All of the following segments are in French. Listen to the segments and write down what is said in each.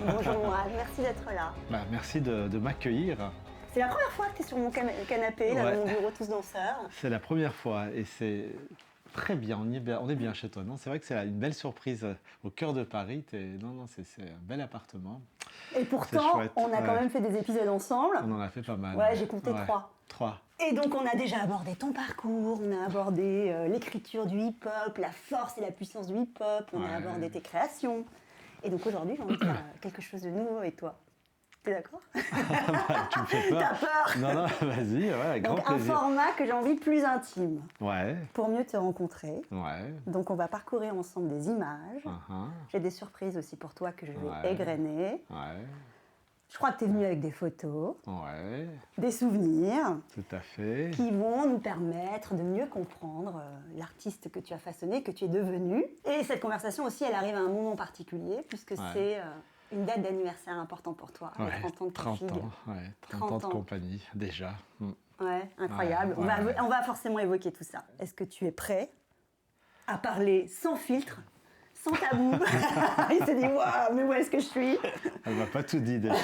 Bonjour Mourad, merci d'être là. Bah, merci de m'accueillir. C'est la première fois que tu es sur mon canapé, là, Ouais. dans mon bureau tous danseurs. C'est la première fois et c'est très bien, on est bien chez toi. Non, c'est vrai que c'est une belle surprise au cœur de Paris. Non, c'est un bel appartement. Et pourtant, chouette, on a quand ouais. même fait des épisodes ensemble. On en a fait pas mal. Ouais, j'ai compté Ouais. 3. 3. Et donc on a déjà abordé ton parcours, on a abordé l'écriture du hip-hop, la force et la puissance du hip-hop, on a Ouais. abordé tes créations. Et donc aujourd'hui, j'ai envie de faire quelque chose de nouveau avec toi. T'es d'accord? Tu me fais peur. T'as peur? Non, vas-y, ouais, avec grand Donc un plaisir. format que j'ai envie plus intime, Ouais, pour mieux te rencontrer. ouais. Donc on va parcourir ensemble des images. Uh-huh. J'ai des surprises aussi pour toi que je vais Ouais. égrener. Ouais, Je crois que tu es venu avec des photos, ouais, des souvenirs tout à fait. qui vont nous permettre de mieux comprendre l'artiste que tu as façonné, que tu es devenu. Et cette conversation aussi, elle arrive à un moment particulier puisque c'est une date d'anniversaire importante pour toi, les 30 ans de ta 30 fille. ans, ouais, 30 ans de compagnie, déjà. Ouais, incroyable. Ouais, ouais. On va forcément évoquer tout ça. Est-ce que tu es prêt à parler sans filtre, sans tabou? Il s'est dit, waouh, mais où est-ce que je suis? Elle m'a pas tout dit déjà.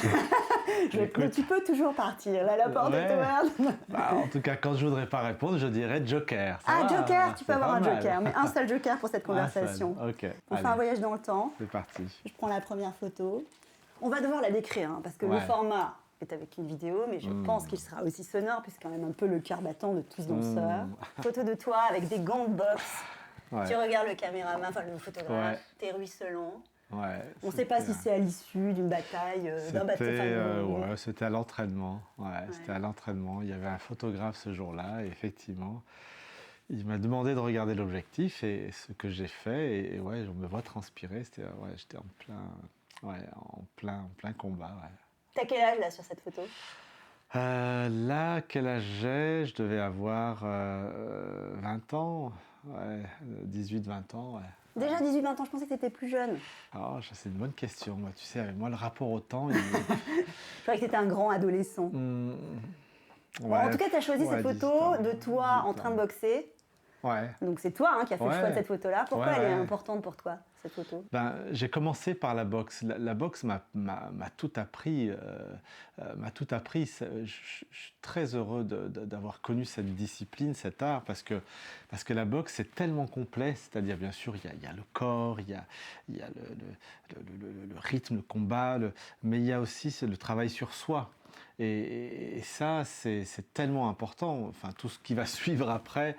Mais tu peux toujours partir, là, la porte est ouverte. Bah, en tout cas, quand je voudrais pas répondre, je dirais Joker. Ça Ah, va, Joker, tu peux c'est avoir pas un mal. Joker, mais un seul Joker pour cette conversation. Un seul, ok. On fait un allez, voyage dans le temps. c'est parti. Je prends la première photo. On va devoir la décrire, hein, parce que le Ouais. format est avec une vidéo, mais je pense qu'il sera aussi sonore, puisque c'est quand même un peu le cœur battant de tous danseurs. Photo de toi avec des gants de boxe. Ouais. Tu regardes le caméraman, enfin le photographe, Ouais. t'es ruisselant. Ouais, On ne sait pas si c'est à l'issue d'une bataille, d'un bataille. C'était à l'entraînement. Ouais, c'était à l'entraînement. Il y avait un photographe ce jour-là, et effectivement. Il m'a demandé de regarder l'objectif et ce que j'ai fait. Et ouais, je me vois transpirer. J'étais en plein combat. Ouais. T'as quel âge là sur cette photo? Là, quel âge j'ai? Je devais avoir 20 ans. Ouais, 18-20 ans. Ouais. Déjà 18-20 ans, je pensais que t'étais plus jeune. Oh, c'est une bonne question. Moi, tu sais, avec moi, le rapport au temps, Je croyais que t'étais un grand adolescent. Bon, ouais, en tout cas, tu as choisi cette 18 photo ans, de toi 18 en train de ans. boxer. Ouais. Donc c'est toi qui as fait le choix de cette photo-là. Pourquoi elle est Ouais. importante pour toi, cette photo? Ben, j'ai commencé par la boxe. La boxe m'a tout appris. M'a tout appris. Je suis très heureux d'avoir connu cette discipline, cet art, parce que la boxe c'est tellement complet. C'est-à-dire, bien sûr, il y a le corps, il y a le rythme, le combat, mais il y a aussi le travail sur soi. Et ça, c'est tellement important. Enfin, tout ce qui va suivre après,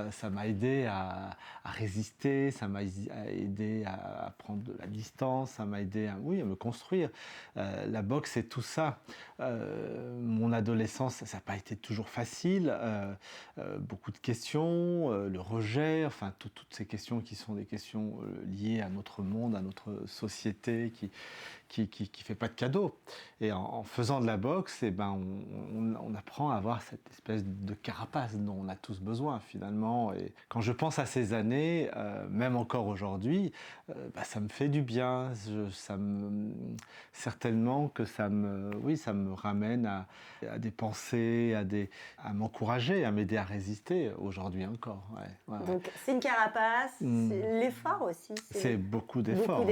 ça m'a aidé à résister, ça m'a aidé à prendre de la distance, ça m'a aidé à me construire. La boxe, c'est tout ça. Mon adolescence, ça n'a pas été toujours facile. Beaucoup de questions, le rejet, enfin, toutes ces questions qui sont des questions liées à notre monde, à notre société, qui fait pas de cadeaux. Et en faisant de la boxe, on apprend à avoir cette espèce de carapace dont on a tous besoin finalement. Et quand je pense à ces années, même encore aujourd'hui, ça me fait du bien. Certainement que ça me ramène à des pensées, à m'encourager, à m'aider à résister aujourd'hui encore. Ouais. Donc c'est une carapace, c'est l'effort aussi. C'est beaucoup d'efforts. C'est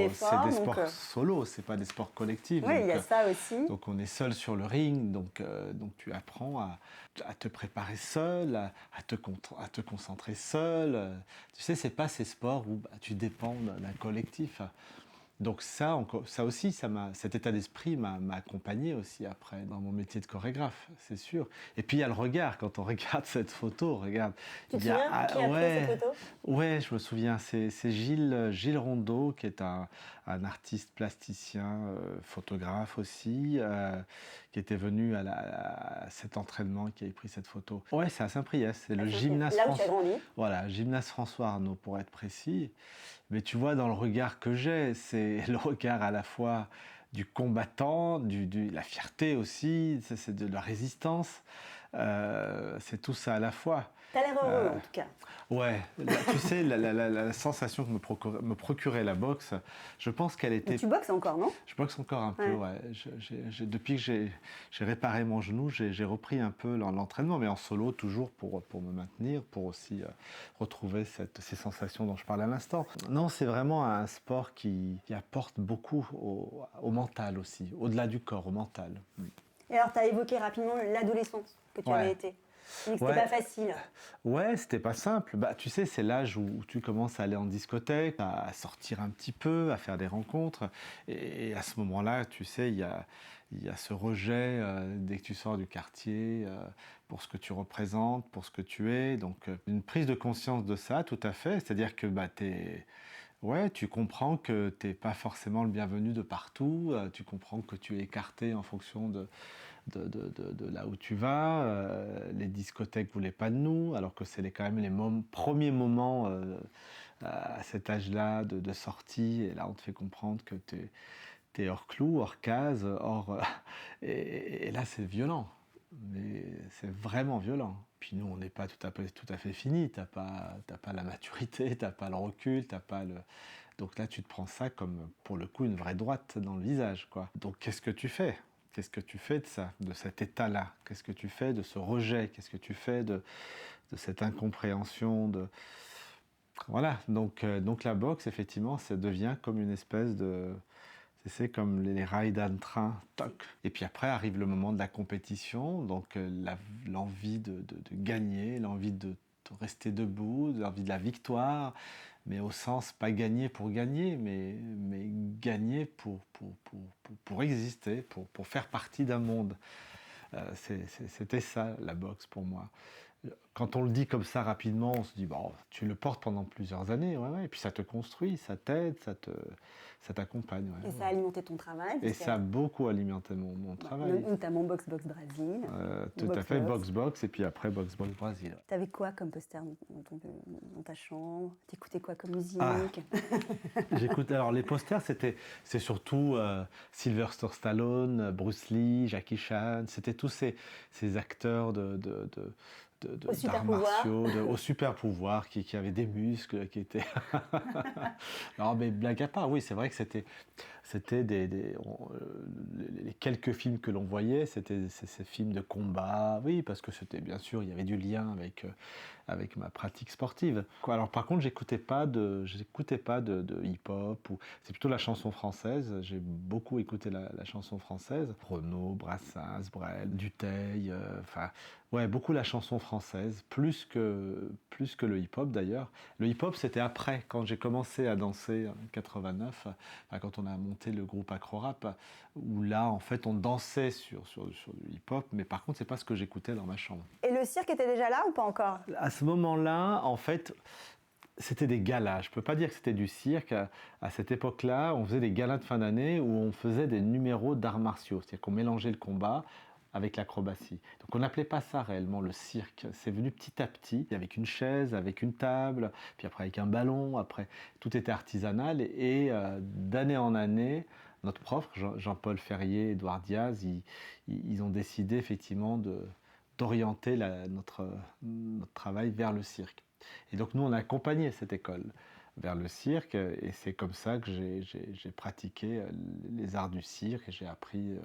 des sports solo, c'est pas des sports collectifs. Oui, il y a ça aussi. Donc on est seul sur le ring, donc tu apprends à te préparer seul, à te concentrer seul. Tu sais, c'est pas ces sports où tu dépends d'un collectif. Donc ça aussi, cet état d'esprit m'a accompagné aussi après dans mon métier de chorégraphe, c'est sûr. Et puis il y a le regard, quand on regarde cette photo, regarde. Tu te souviens qui a pris cette photo? Ouais, je me souviens, c'est Gilles Rondeau, qui est un artiste plasticien, photographe aussi, qui était venu à cet entraînement, qui avait pris cette photo. Ouais, c'est à Saint-Priest, c'est le gymnase Là où tu as grandi. Voilà, gymnase François Arnaud pour être précis. Mais tu vois, dans le regard que j'ai, c'est le regard à la fois du combattant, la fierté aussi, c'est de la résistance. c'est tout ça à la fois. T'as l'air heureux en tout cas. Ouais, tu sais, la sensation que me procurait la boxe, je pense qu'elle était... Mais tu boxes encore, non? Je boxe encore un peu, ouais. Depuis que j'ai réparé mon genou, j'ai repris un peu l'entraînement, mais en solo, toujours pour me maintenir, pour aussi retrouver ces sensations dont je parlais à l'instant. Non, c'est vraiment un sport qui apporte beaucoup au mental aussi, au-delà du corps, au mental. Et alors, tu as évoqué rapidement l'adolescence que tu avais été. Tu dis que c'était pas facile. Ouais, c'était pas simple. Bah, tu sais, c'est l'âge où tu commences à aller en discothèque, à sortir un petit peu, à faire des rencontres. Et à ce moment-là, tu sais, il y a ce rejet dès que tu sors du quartier pour ce que tu représentes, pour ce que tu es. Donc, une prise de conscience de ça, tout à fait. C'est-à-dire que bah, ouais, tu comprends que tu n'es pas forcément le bienvenu de partout. Tu comprends que tu es écarté en fonction de là où tu vas. Les discothèques ne voulaient pas de nous, alors que c'est quand même les premiers moments à cet âge-là de sortie. Et là, on te fait comprendre que tu es hors clou, hors case, et là, c'est violent. Mais c'est vraiment violent. Puis nous, on n'est pas tout à fait fini. T'as pas la maturité, t'as pas le recul, t'as pas le... Donc là, tu te prends ça comme, pour le coup, une vraie droite dans le visage, quoi. Donc qu'est-ce que tu fais? Qu'est-ce que tu fais de ça, de cet état-là? Qu'est-ce que tu fais de ce rejet? Qu'est-ce que tu fais de cette incompréhension de... Voilà, donc la boxe, effectivement, ça devient comme une espèce de... C'est comme les rails d'un train, toc. Et puis après arrive le moment de la compétition, donc l'envie de gagner, l'envie de rester debout, l'envie de la victoire, mais au sens pas gagner pour gagner, mais gagner pour exister, pour faire partie d'un monde. C'était ça la boxe pour moi. Quand on le dit comme ça rapidement, on se dit, bon, tu le portes pendant plusieurs années, ouais, et puis ça te construit, ça t'aide, ça t'accompagne. Ouais, et ça a alimenté ton travail. Et ça a beaucoup alimenté mon travail. Notamment Box Box Brésil. Tout à fait, Box, et puis après Box Brésil. T'avais quoi comme poster dans ta chambre? T'écoutais quoi comme musique? J'écoute. Alors les posters, c'est surtout Sylvester Stallone, Bruce Lee, Jackie Chan. C'était tous ces acteurs d'arts martiaux, au super pouvoir, qui avaient des muscles, qui étaient... Non mais blague à part, oui, c'est vrai que c'était les quelques films que l'on voyait, c'était ces films de combat, oui, parce que c'était, bien sûr, il y avait du lien avec ma pratique sportive. Alors par contre, j'écoutais pas de hip-hop, c'est plutôt la chanson française. J'ai beaucoup écouté la chanson française. Renaud, Brassens, Brel, Dutheil, ouais, beaucoup la chanson française, plus que le hip-hop d'ailleurs. Le hip-hop, c'était après, quand j'ai commencé à danser en 89, quand on a monté le groupe Acro-Rap, où là, en fait, on dansait sur du hip-hop, mais par contre, c'est pas ce que j'écoutais dans ma chambre. Et le cirque était déjà là ou pas encore? À ce moment-là, en fait, c'était des galas. Je peux pas dire que c'était du cirque. À cette époque-là, on faisait des galas de fin d'année où on faisait des numéros d'arts martiaux, c'est-à-dire qu'on mélangeait le combat avec l'acrobatie. Donc on n'appelait pas ça réellement le cirque. C'est venu petit à petit, avec une chaise, avec une table, puis après avec un ballon, après tout était artisanal et d'année en année, notre prof, Jean-Paul Ferrier, Édouard Diaz, ils ont décidé effectivement d'orienter notre travail vers le cirque. Et donc nous, on a accompagné cette école vers le cirque et c'est comme ça que j'ai pratiqué les arts du cirque et j'ai appris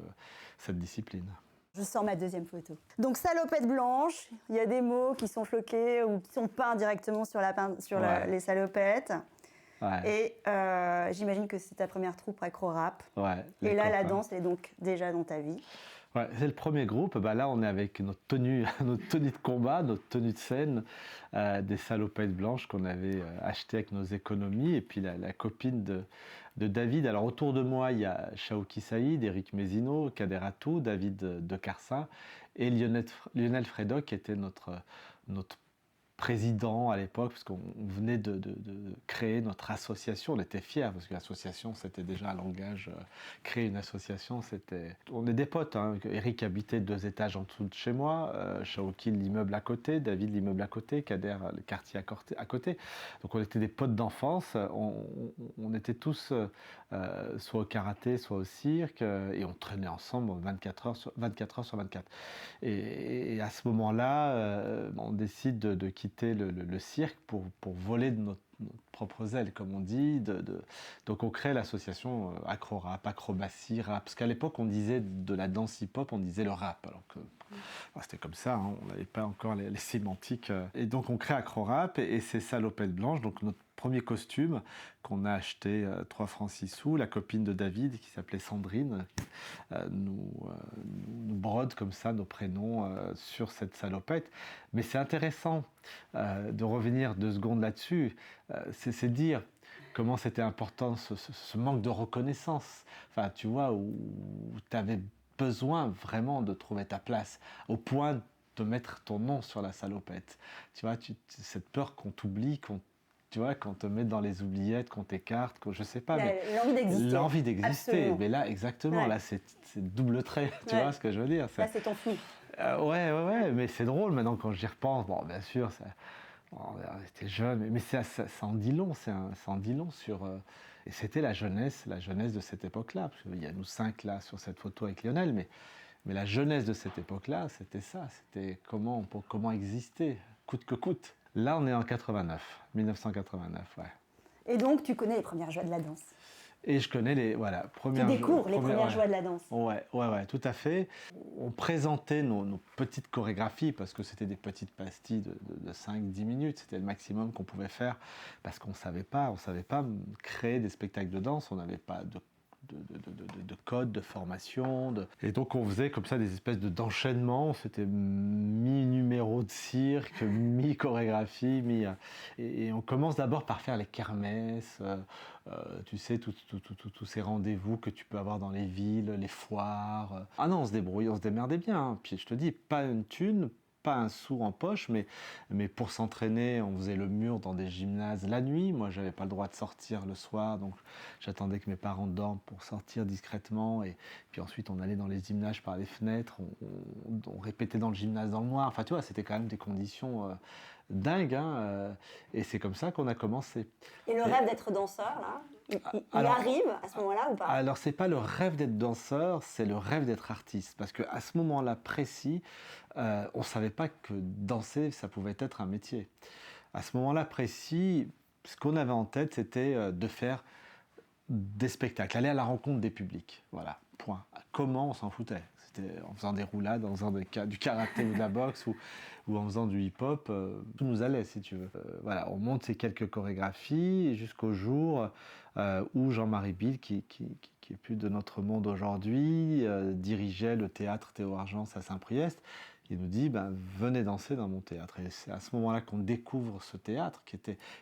cette discipline. Je sors ma deuxième photo. Donc salopette blanche, il y a des mots qui sont floqués ou qui sont peints directement sur les salopettes. Ouais. Et j'imagine que c'est ta première troupe Acro-Rap. Ouais, et là, la danse est donc déjà dans ta vie. Ouais, c'est le premier groupe. Bah là, on est avec notre tenue de combat, notre tenue de scène, des salopettes blanches qu'on avait achetées avec nos économies. Et puis la copine de David. Alors autour de moi, il y a Shaoki Saïd, Eric Mézino, Kader Atou, David de Carsin et Lionel Fredoc, qui était notre président à l'époque, parce qu'on venait de créer notre association. On était fiers, parce que l'association, c'était déjà un langage. Créer une association, c'était... On est des potes. Hein. Eric habitait 2 étages en dessous de chez moi, Shaoki, l'immeuble à côté, David, l'immeuble à côté, Kader, le quartier à côté. Donc on était des potes d'enfance. On était tous soit au karaté, soit au cirque, et on traînait ensemble 24 heures sur 24. Et à ce moment-là, on décide de quitter le cirque pour voler de notre propres ailes, comme on dit. Donc on crée l'association acro-rap, acrobatie, rap. Parce qu'à l'époque, on disait de la danse hip-hop, on disait le rap. Alors que c'était comme ça, hein, on n'avait pas encore les sémantiques. Et donc on crée acro-rap et c'est Salopette Blanche, donc notre premier costume qu'on a acheté 3 francs 6 sous. La copine de David, qui s'appelait Sandrine, nous brode comme ça nos prénoms sur cette salopette. Mais c'est intéressant de revenir 2 secondes là-dessus. C'est dire comment c'était important ce manque de reconnaissance. Enfin, tu vois, où tu avais besoin vraiment de trouver ta place, au point de mettre ton nom sur la salopette. Tu vois, cette peur qu'on t'oublie, tu vois, qu'on te met dans les oubliettes, qu'on t'écarte, je sais pas. L'envie d'exister. L'envie d'exister. Absolument. Mais là, exactement, là, c'est double trait. Tu vois ce que je veux dire? Là, c'est ton flux. Ouais, mais c'est drôle maintenant quand j'y repense. Bon, bien sûr, on était jeune, mais ça en dit long, ça en dit long sur... et c'était la jeunesse de cette époque-là. Parce qu'il y a nous 5 là sur cette photo avec Lionel, mais la jeunesse de cette époque-là, c'était ça. C'était comment exister, coûte que coûte. Là, on est en 1989, ouais. Et donc, tu connais les premières joies de la danse. Et je connais les premières joies. Tu découvres les premières joies de la danse. Ouais, tout à fait. On présentait nos petites chorégraphies parce que c'était des petites pastilles de 5-10 minutes. C'était le maximum qu'on pouvait faire parce qu'on savait pas créer des spectacles de danse. On n'avait pas de code, de formation. Et donc on faisait comme ça des espèces d'enchaînements. C'était mi-numéro de cirque, mi-chorégraphie, et on commence d'abord par faire les kermesses, tu sais, tous ces rendez-vous que tu peux avoir dans les villes, les foires. Ah non, on se débrouille, on se démerdait bien. Hein. Puis je te dis, pas une thune, pas un sou en poche, mais pour s'entraîner, on faisait le mur dans des gymnases la nuit. Moi, j'avais pas le droit de sortir le soir, donc j'attendais que mes parents dorment pour sortir discrètement. Et puis ensuite, on allait dans les gymnases par les fenêtres, on répétait dans le gymnase dans le noir. Enfin, tu vois, c'était quand même des conditions dingues. Hein, et c'est comme ça qu'on a commencé. Et le rêve d'être danseur, là, il arrive à ce moment-là ou pas? Alors, c'est pas le rêve d'être danseur, c'est le rêve d'être artiste. Parce qu'à ce moment-là précis, on ne savait pas que danser, ça pouvait être un métier. À ce moment-là précis, ce qu'on avait en tête, c'était de faire des spectacles, aller à la rencontre des publics. Voilà, point. Comment on s'en foutait? C'était en faisant des roulades, en faisant du karaté ou de la boxe ou en faisant du hip-hop. Tout nous allait, si tu veux. Voilà, on monte ces quelques chorégraphies jusqu'au jour où Jean-Marie Bille, qui est plus de notre monde aujourd'hui, dirigeait le théâtre Théo Argence à Saint-Priest. Il nous dit, venez danser dans mon théâtre. Et c'est à ce moment-là qu'on découvre ce théâtre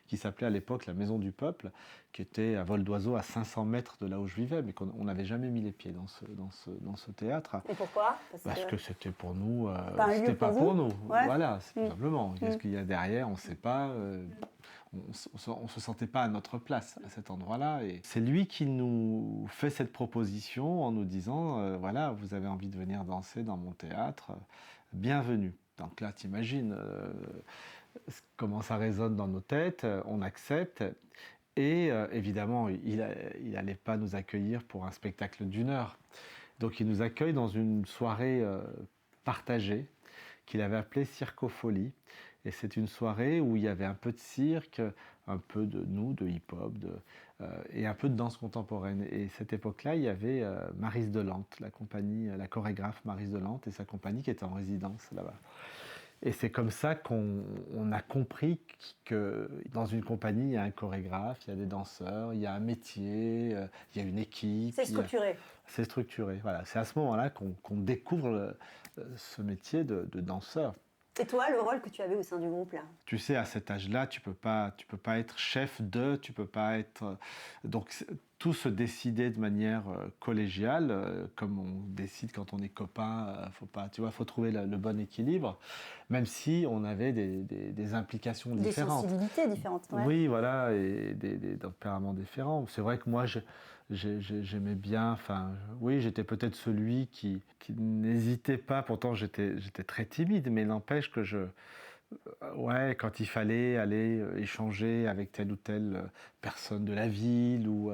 qui s'appelait à l'époque la Maison du Peuple, qui était à vol d'oiseau à 500 mètres de là où je vivais, mais qu'on n'avait jamais mis les pieds dans ce théâtre. Et pourquoi? Parce que c'était pour nous, c'était pas pour nous. Ouais. Voilà, c'est tout simplement. Qu'est-ce qu'il y a derrière, on ne sait pas. On ne se sentait pas à notre place à cet endroit-là. Et c'est lui qui nous fait cette proposition en nous disant, voilà, vous avez envie de venir danser dans mon théâtre, bienvenue. Donc là, t'imagines comment ça résonne dans nos têtes, on accepte. Et évidemment, il n'allait pas nous accueillir pour un spectacle d'1 heure. Donc il nous accueille dans une soirée partagée qu'il avait appelée Circofolie. Et c'est une soirée où il y avait un peu de cirque, un peu de hip-hop, et un peu de danse contemporaine. Et cette époque-là, il y avait Maryse Delante, la chorégraphe Maryse Delante et sa compagnie qui était en résidence là-bas. Et c'est comme ça qu'on a compris que dans une compagnie, il y a un chorégraphe, il y a des danseurs, il y a un métier, il y a une équipe. C'est structuré. C'est structuré, voilà. C'est à ce moment-là qu'on découvre ce métier de danseur. Et toi, le rôle que tu avais au sein du groupe, là? Tu sais, à cet âge-là, tu peux pas être chef tu peux pas être... Donc, tout se décidait de manière collégiale, comme on décide quand on est copain, faut trouver le bon équilibre, même si on avait des implications différentes. Des sensibilités différentes, ouais. Oui, voilà, et des tempéraments différents. C'est vrai que moi, j'aimais bien, oui, j'étais peut-être celui qui n'hésitait pas, pourtant j'étais très timide, mais n'empêche que ouais, quand il fallait aller échanger avec telle ou telle personne de la ville, ou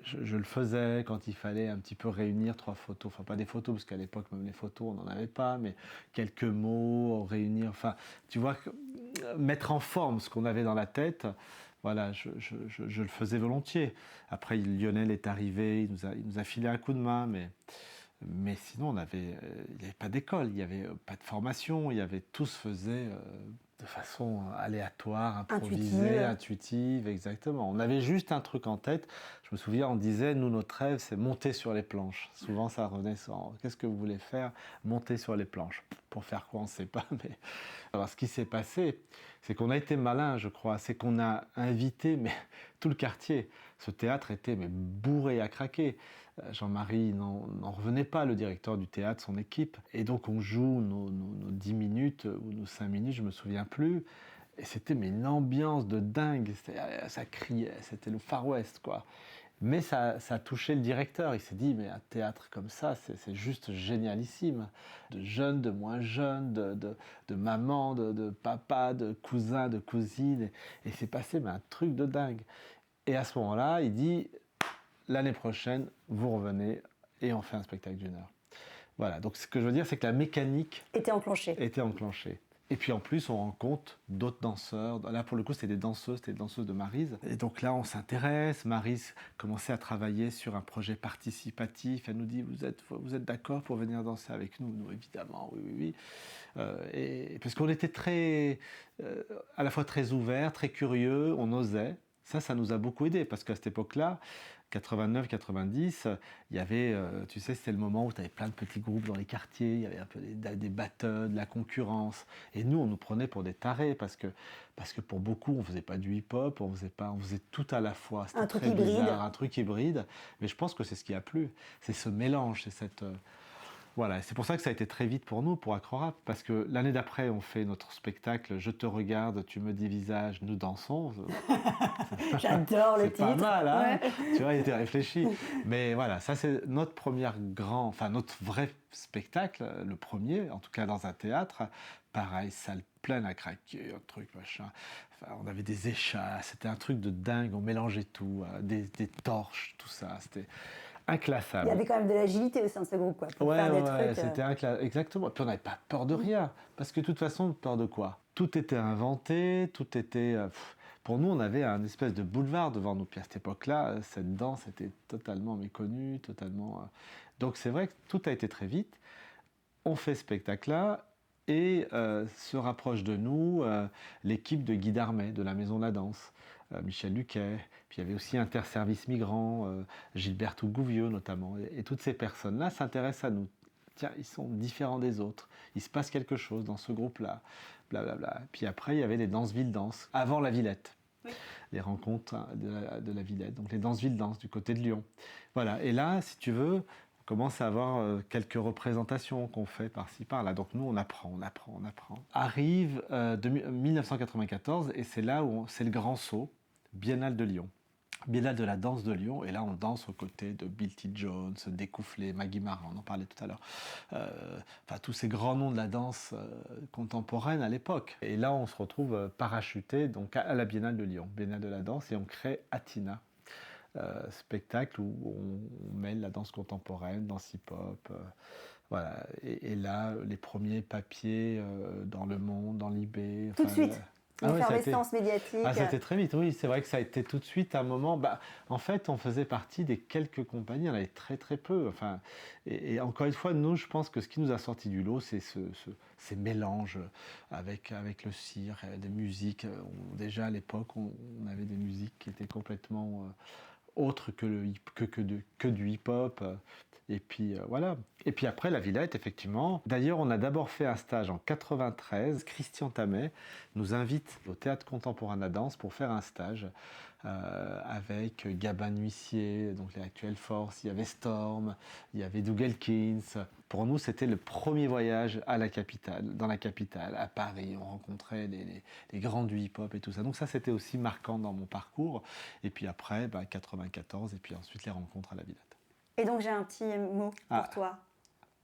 je le faisais quand il fallait un petit peu réunir 3 photos, enfin pas des photos, parce qu'à l'époque même les photos on n'en avait pas, mais quelques mots, réunir, tu vois, mettre en forme ce qu'on avait dans la tête. Voilà, je le faisais volontiers. Après, Lionel est arrivé, il nous a filé un coup de main, mais sinon, il n'y avait pas d'école, il n'y avait pas de formation, tout se faisait de façon aléatoire, improvisée, intuitive, exactement. On avait juste un truc en tête. Je me souviens, on disait, nous, notre rêve, c'est monter sur les planches. Souvent, ça revenait sur, qu'est-ce que vous voulez faire? Monter sur les planches. Pour faire quoi, on ne sait pas, mais... Alors, ce qui s'est passé, c'est qu'on a été malin, je crois. C'est qu'on a invité tout le quartier. Ce théâtre était bourré à craquer. Jean-Marie n'en revenait pas, le directeur du théâtre, son équipe. Et donc on joue nos 10 minutes ou nos 5 minutes, je ne me souviens plus. Et c'était une ambiance de dingue, ça criait, c'était le Far West, quoi. Mais ça a touché le directeur, il s'est dit, mais un théâtre comme ça, c'est juste génialissime. De jeunes, de moins jeunes, de maman, de papa, de cousins, de cousines. Et c'est passé un truc de dingue. Et à ce moment-là, il dit, l'année prochaine, vous revenez et on fait un spectacle d'1 heure. Voilà, donc ce que je veux dire, c'est que la mécanique était enclenchée. Et puis en plus, on rencontre d'autres danseurs. Là, pour le coup, c'était des danseuses de Maryse. Et donc là, on s'intéresse. Maryse commençait à travailler sur un projet participatif. Elle nous dit, vous êtes d'accord pour venir danser avec nous? Nous, évidemment, oui. Et parce qu'on était à la fois très ouverts, très curieux, on osait. Ça nous a beaucoup aidé, parce qu'à cette époque-là, 89-90, il y avait, tu sais, c'était le moment où tu avais plein de petits groupes dans les quartiers, il y avait un peu des battles, de la concurrence. Et nous, on nous prenait pour des tarés, parce que pour beaucoup, on ne faisait pas du hip-hop, on faisait tout à la fois. C'était très bizarre, un truc hybride. Mais je pense que c'est ce qui a plu. C'est ce mélange, c'est cette... Voilà, c'est pour ça que ça a été très vite pour nous, pour Acrorap, parce que l'année d'après, on fait notre spectacle « Je te regarde, tu me dis visage, nous dansons ». J'adore le titre. C'est pas mal, hein, ouais. Tu vois, il était réfléchi. Mais voilà, ça c'est notre notre vrai spectacle, le premier, en tout cas dans un théâtre. Pareil, salle pleine à craquer, un truc, machin. On avait des échasses, c'était un truc de dingue, on mélangeait tout, des torches, tout ça, c'était... inclassable. Il y avait quand même de l'agilité au sein de ce groupe, quoi, pour faire des trucs. C'était exactement. Puis on n'avait pas peur de rien, parce que de toute façon, peur de quoi? Tout était inventé, tout était... Pour nous, on avait un espèce de boulevard devant nous. Puis à cette époque-là, cette danse était totalement méconnue, totalement... Donc c'est vrai que tout a été très vite. On fait ce spectacle-là, et se rapproche de nous l'équipe de Guy Darmet, de la Maison de la Danse. Michel Luquet, puis il y avait aussi Interservice Migrants, Gilberto Gouviot notamment, et toutes ces personnes-là s'intéressent à nous. Tiens, ils sont différents des autres, il se passe quelque chose dans ce groupe-là, blablabla. Puis après, il y avait les Danseville Danse, avant la Villette, oui. Les rencontres de la Villette, donc les Danseville Danse du côté de Lyon. Voilà, et là, si tu veux, on commence à avoir quelques représentations qu'on fait par-ci, par-là. Donc nous, on apprend. Arrive 1994, et c'est là où c'est le grand saut, Biennale de Lyon. Biennale de la danse de Lyon, et là on danse aux côtés de Bill T. Jones, Découfflé, Maggie Marin, on en parlait tout à l'heure, tous ces grands noms de la danse contemporaine à l'époque. Et là on se retrouve parachuté donc à la Biennale de Lyon, Biennale de la danse, et on crée Atina, spectacle où on mêle la danse contemporaine, danse hip-hop, voilà. Et là les premiers papiers dans Le Monde, dans Libé. Tout de suite. L'effervescence médiatique. Ça a été très vite, oui, c'est vrai que ça a été tout de suite un moment... en fait, on faisait partie des quelques compagnies, il y en avait très très peu. Et encore une fois, nous, je pense que ce qui nous a sorti du lot, c'est ces mélanges avec le cirque, des musiques. Déjà à l'époque, on avait des musiques qui étaient complètement autres que du hip-hop. Et puis voilà. Et puis après la Villette, effectivement. D'ailleurs, on a d'abord fait un stage en 93. Christian Tamet nous invite au Théâtre Contemporain de la Danse pour faire un stage avec Gabin Huissier, donc les actuelles Forces, il y avait Storm, il y avait Doug Elkins. Pour nous, c'était le premier voyage à la capitale, dans la capitale, à Paris. On rencontrait les grands du hip-hop et tout ça. Donc ça, c'était aussi marquant dans mon parcours. Et puis après, 94, et puis ensuite les rencontres à la Villette. Et donc j'ai un petit mot pour toi,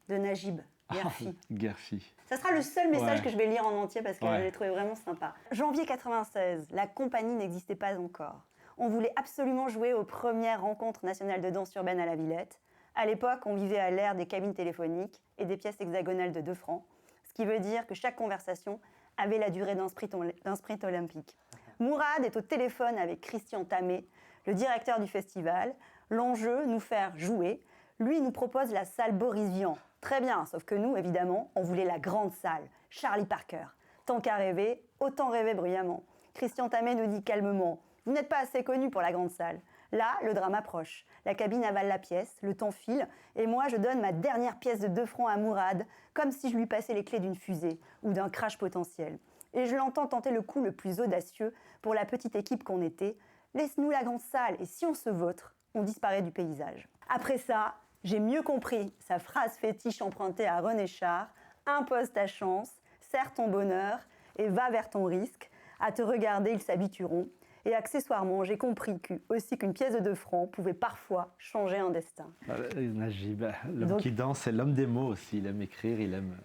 de Najib Gherfi. Gherfi. Ça sera le seul message que je vais lire en entier parce que je l'ai trouvé vraiment sympa. Janvier 96, la compagnie n'existait pas encore. On voulait absolument jouer aux premières rencontres nationales de danse urbaine à la Villette. À l'époque, on vivait à l'ère des cabines téléphoniques et des pièces hexagonales de 2 francs, ce qui veut dire que chaque conversation avait la durée d'un sprint olympique. Mourad est au téléphone avec Christian Tamé, le directeur du festival. L'enjeu, nous faire jouer. Lui, nous propose la salle Boris Vian. Très bien, sauf que nous, évidemment, on voulait la grande salle, Charlie Parker. Tant qu'à rêver, autant rêver bruyamment. Christian Tamé nous dit calmement « Vous n'êtes pas assez connu pour la grande salle. » Là, le drame approche. La cabine avale la pièce, le temps file, et moi, je donne ma dernière pièce de 2 francs à Mourad, comme si je lui passais les clés d'une fusée ou d'un crash potentiel. Et je l'entends tenter le coup le plus audacieux pour la petite équipe qu'on était. « Laisse-nous la grande salle, et si on se vautre, on disparaît du paysage. » Après ça, j'ai mieux compris sa phrase fétiche empruntée à René Char « Impose ta chance, serre ton bonheur et va vers ton risque. À te regarder, ils s'habitueront. » Et accessoirement, j'ai compris aussi qu'une pièce de 2 francs pouvait parfois changer un destin. Najib, l'homme qui danse, c'est l'homme des mots aussi. Il aime écrire, il aime...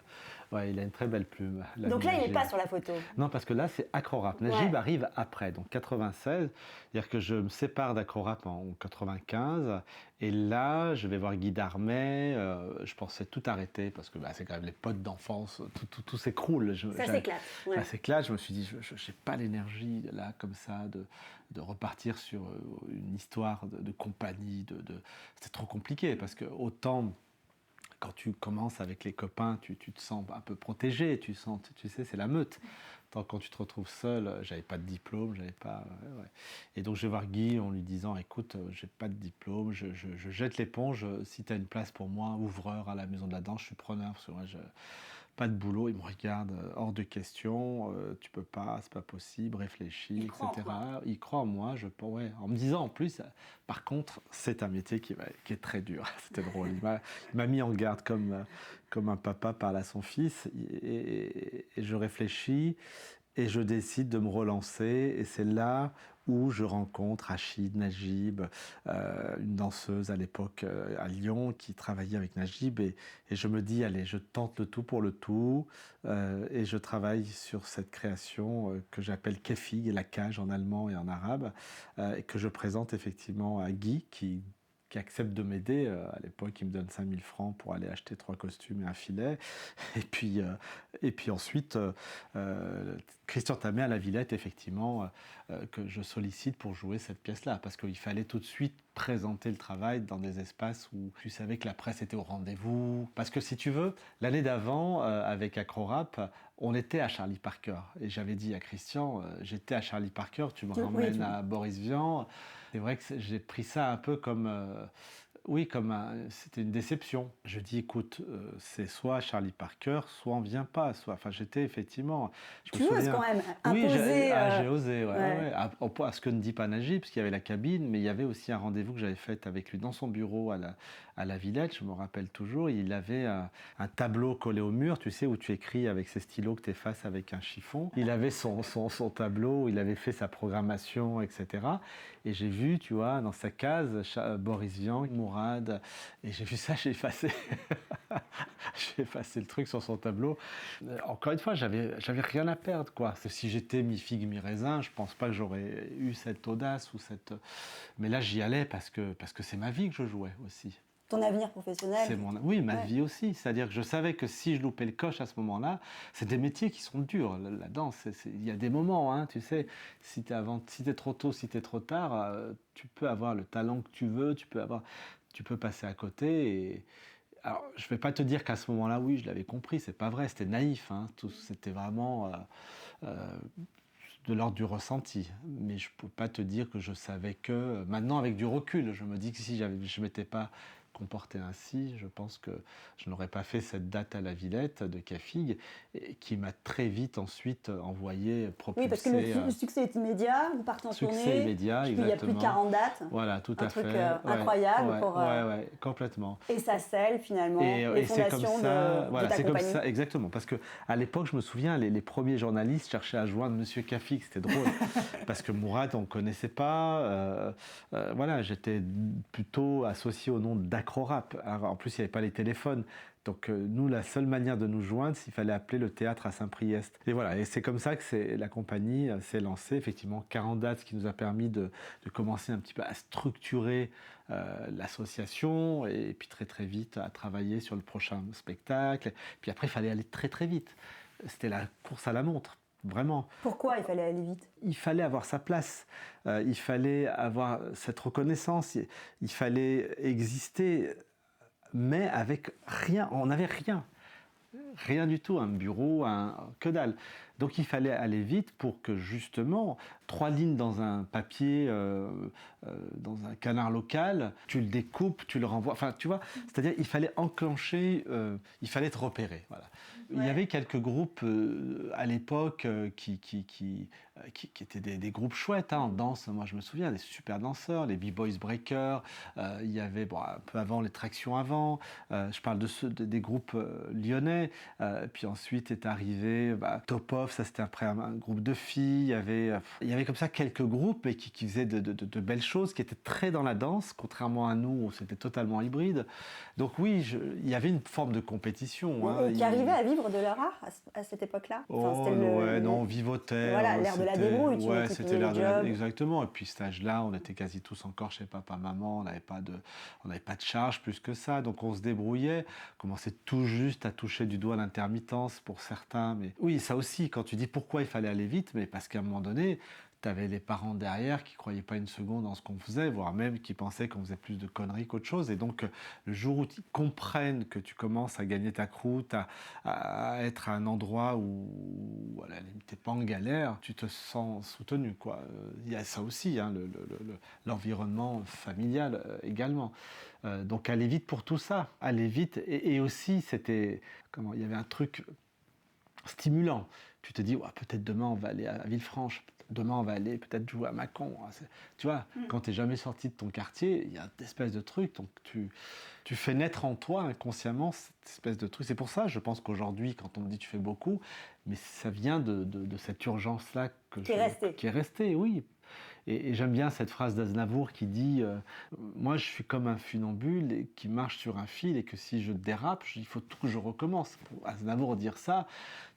Ouais, il a une très belle plume. Donc là, il n'est pas sur la photo. Non, parce que là, c'est Acrorap. Najib arrive après, donc 96. C'est-à-dire que je me sépare d'Acrorap en 95. Et là, je vais voir Guy Darmet. Je pensais tout arrêter parce que c'est quand même les potes d'enfance. Tout s'écroule. Ça s'éclate. Ouais. Ça s'éclate. Je me suis dit, je n'ai pas l'énergie, là, comme ça, de repartir sur une histoire de compagnie. C'était trop compliqué parce que autant... Quand tu commences avec les copains, tu te sens un peu protégé, tu sais, c'est la meute. Tant quand tu te retrouves seul, j'avais pas de diplôme, j'avais pas... Et donc je vais voir Guy en lui disant, écoute, j'ai pas de diplôme, je jette l'éponge, si tu as une place pour moi, ouvreur à la Maison de la Danse, je suis preneur, parce que moi, pas de boulot, il me regarde, hors de question, tu peux pas, c'est pas possible, réfléchis, etc. Il croit en moi, en me disant en plus, par contre, c'est un métier qui est très dur. C'était drôle. Il m'a mis en garde comme un papa parle à son fils, et je réfléchis. Et je décide de me relancer, et c'est là où je rencontre Rachid Najib, une danseuse à l'époque à Lyon qui travaillait avec Najib, et je me dis, allez, je tente le tout pour le tout, et je travaille sur cette création que j'appelle Kefig, la cage en allemand et en arabe, et que je présente effectivement à Guy, qui accepte de m'aider. À l'époque, il me donne 5 000 francs pour aller acheter 3 costumes et un filet. Et puis ensuite, Christian Tamé à la Villette, effectivement, que je sollicite pour jouer cette pièce-là, parce qu'il fallait tout de suite présenter le travail dans des espaces où tu savais que la presse était au rendez-vous. Parce que si tu veux, l'année d'avant, avec Acrorap, on était à Charlie Parker. Et j'avais dit à Christian, j'étais à Charlie Parker, tu me ramènes à Boris Vian. C'est vrai que j'ai pris ça un peu comme... c'était une déception. Je dis, écoute, c'est soit Charlie Parker, soit on vient pas. Enfin, j'étais effectivement... Tu oses quand même imposer... Oui, j'ai osé, à ce que ne dit pas Najib, parce qu'il y avait la cabine, mais il y avait aussi un rendez-vous que j'avais fait avec lui dans son bureau à la Villette, je me rappelle toujours. Il avait un tableau collé au mur, tu sais, où tu écris avec ces stylos que tu effaces avec un chiffon. Il avait son tableau, il avait fait sa programmation, etc. Et j'ai vu, tu vois, dans sa case, Boris Vian, Mourad, et j'ai vu ça, j'ai effacé le truc sur son tableau. Encore une fois, j'avais rien à perdre, quoi. Si j'étais mi-figue, mi-raisin, je pense pas que j'aurais eu cette audace ou cette... Mais là, j'y allais parce que c'est ma vie que je jouais aussi. Ton avenir professionnel. Oui, ma vie aussi. C'est-à-dire que je savais que si je loupais le coche à ce moment-là, c'est des métiers qui sont durs. La danse, il y a des moments, hein, tu sais, si t'es trop tôt, si t'es trop tard, tu peux avoir le talent que tu veux, tu peux passer à côté. Alors, je ne vais pas te dire qu'à ce moment-là, oui, je l'avais compris, c'est pas vrai, c'était naïf, hein, c'était vraiment de l'ordre du ressenti. Mais je ne peux pas te dire que je savais que... Maintenant, avec du recul, je me dis que si je ne m'étais pas comporté ainsi, je pense que je n'aurais pas fait cette date à la Villette de Cafig, qui m'a très vite ensuite envoyé, propulsé. Oui, parce que le succès est immédiat, vous partez en tournée. Succès immédiat, puis il y a plus de 40 dates. Voilà, tout à fait. Un truc incroyable pour... Ouais, complètement. Et ça scelle finalement les fondations de ta compagnie. Comme ça, exactement. Parce qu'à l'époque, je me souviens, les premiers journalistes cherchaient à joindre Monsieur Cafig, c'était drôle. Parce que Mourad, on ne connaissait pas. Voilà, j'étais plutôt associé au nom d'Acrorap. En plus, il n'y avait pas les téléphones. Donc nous, la seule manière de nous joindre, c'est qu'il fallait appeler le théâtre à Saint-Priest. Et voilà, et c'est comme ça que la compagnie s'est lancée. Effectivement, 40 dates, ce qui nous a permis de commencer un petit peu à structurer l'association, et puis très très vite à travailler sur le prochain spectacle. Puis après, il fallait aller très très vite. C'était la course à la montre. Vraiment. Pourquoi il fallait aller vite? Il fallait avoir sa place, il fallait avoir cette reconnaissance, il fallait exister, mais avec rien, on n'avait rien du tout, un bureau, que dalle. Donc il fallait aller vite pour que justement, 3 lignes dans un papier, dans un canard local, tu le découpes, tu le renvoies, enfin tu vois, c'est-à-dire il fallait enclencher, il fallait être repéré. Voilà. Ouais. Il y avait quelques groupes à l'époque qui étaient des groupes chouettes en danse. Moi je me souviens des super danseurs, les B-Boys Breakers, il y avait un peu avant les Tractions Avant, je parle des groupes lyonnais, puis ensuite est arrivé Top Off, ça c'était après un groupe de filles, il y avait comme ça quelques groupes mais qui faisaient de belles choses, qui étaient très dans la danse, contrairement à nous où c'était totalement hybride. Donc oui, il y avait une forme de compétition. Qui arrivaient à vivre de leur art à cette époque-là. Non, on vivotait. Voilà, l'ère de la débrouille. Ouais, c'était l'ère de la... Exactement. Et puis cet âge-là, on était quasi tous encore chez papa, maman, on n'avait pas de charge plus que ça, donc on se débrouillait, on commençait tout juste à toucher du doigt l'intermittence pour certains. Mais oui, ça aussi, quand tu dis pourquoi il fallait aller vite, mais parce qu'à un moment donné, tu avais les parents derrière qui ne croyaient pas une seconde en ce qu'on faisait, voire même qui pensaient qu'on faisait plus de conneries qu'autre chose. Et donc, le jour où ils comprennent que tu commences à gagner ta croûte, à être à un endroit où à la limite, tu n'es pas en galère, tu te sens soutenu, quoi. Il y a ça aussi, l'environnement familial également. Donc, aller vite pour tout ça. Aller vite. Et aussi, il y avait un truc stimulant. Tu te dis, peut-être demain, on va aller à Villefranche. Demain, on va aller peut-être jouer à Mâcon. Tu vois, quand tu n'es jamais sorti de ton quartier, il y a une espèce de truc. Donc, tu fais naître en toi inconsciemment cette espèce de truc. C'est pour ça, je pense qu'aujourd'hui, quand on me dit tu fais beaucoup, mais ça vient de cette urgence-là qui est restée, oui. Et j'aime bien cette phrase d'Aznavour qui dit moi je suis comme un funambule qui marche sur un fil et que si je dérape, il faut tout que je recommence. Pour Aznavour dire ça,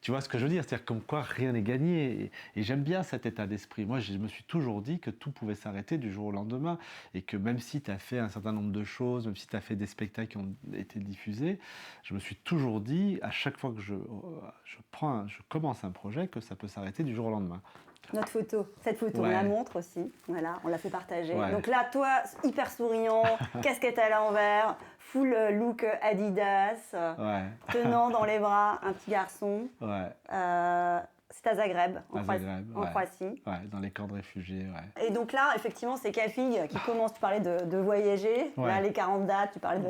tu vois ce que je veux dire, c'est-à-dire comme quoi rien n'est gagné. Et j'aime bien cet état d'esprit. Moi je me suis toujours dit que tout pouvait s'arrêter du jour au lendemain et que même si tu as fait un certain nombre de choses, même si tu as fait des spectacles qui ont été diffusés, je me suis toujours dit à chaque fois que je commence un projet que ça peut s'arrêter du jour au lendemain. Cette photo, on la montre aussi, voilà, on l'a fait partager. Ouais. Donc là, toi, hyper souriant, casquette à l'envers, full look Adidas, tenant dans les bras un petit garçon. C'est à Zagreb, en Croatie. Ouais, dans les camps de réfugiés. Et donc là, effectivement, c'est Cafig qui commence, tu parlais de voyager, là, les 40 dates, tu parlais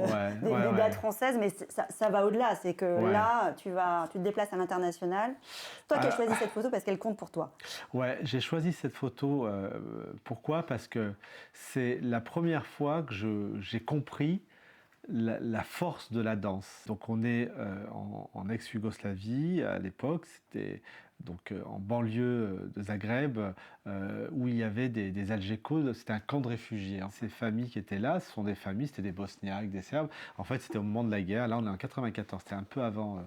des dates françaises, mais ça va au-delà, c'est que là, tu te déplaces à l'international. Toi qui as choisi cette photo parce qu'elle compte pour toi. Ouais, j'ai choisi cette photo, pourquoi ? Parce que c'est la première fois que j'ai compris la force de la danse. Donc on est en ex-Yougoslavie à l'époque, c'était donc en banlieue de Zagreb, où il y avait des Algécos, c'était un camp de réfugiés. Ces familles qui étaient là, ce sont des familles, c'était des Bosniaques, des Serbes. En fait, c'était au moment de la guerre. Là, on est en 94, c'était un peu avant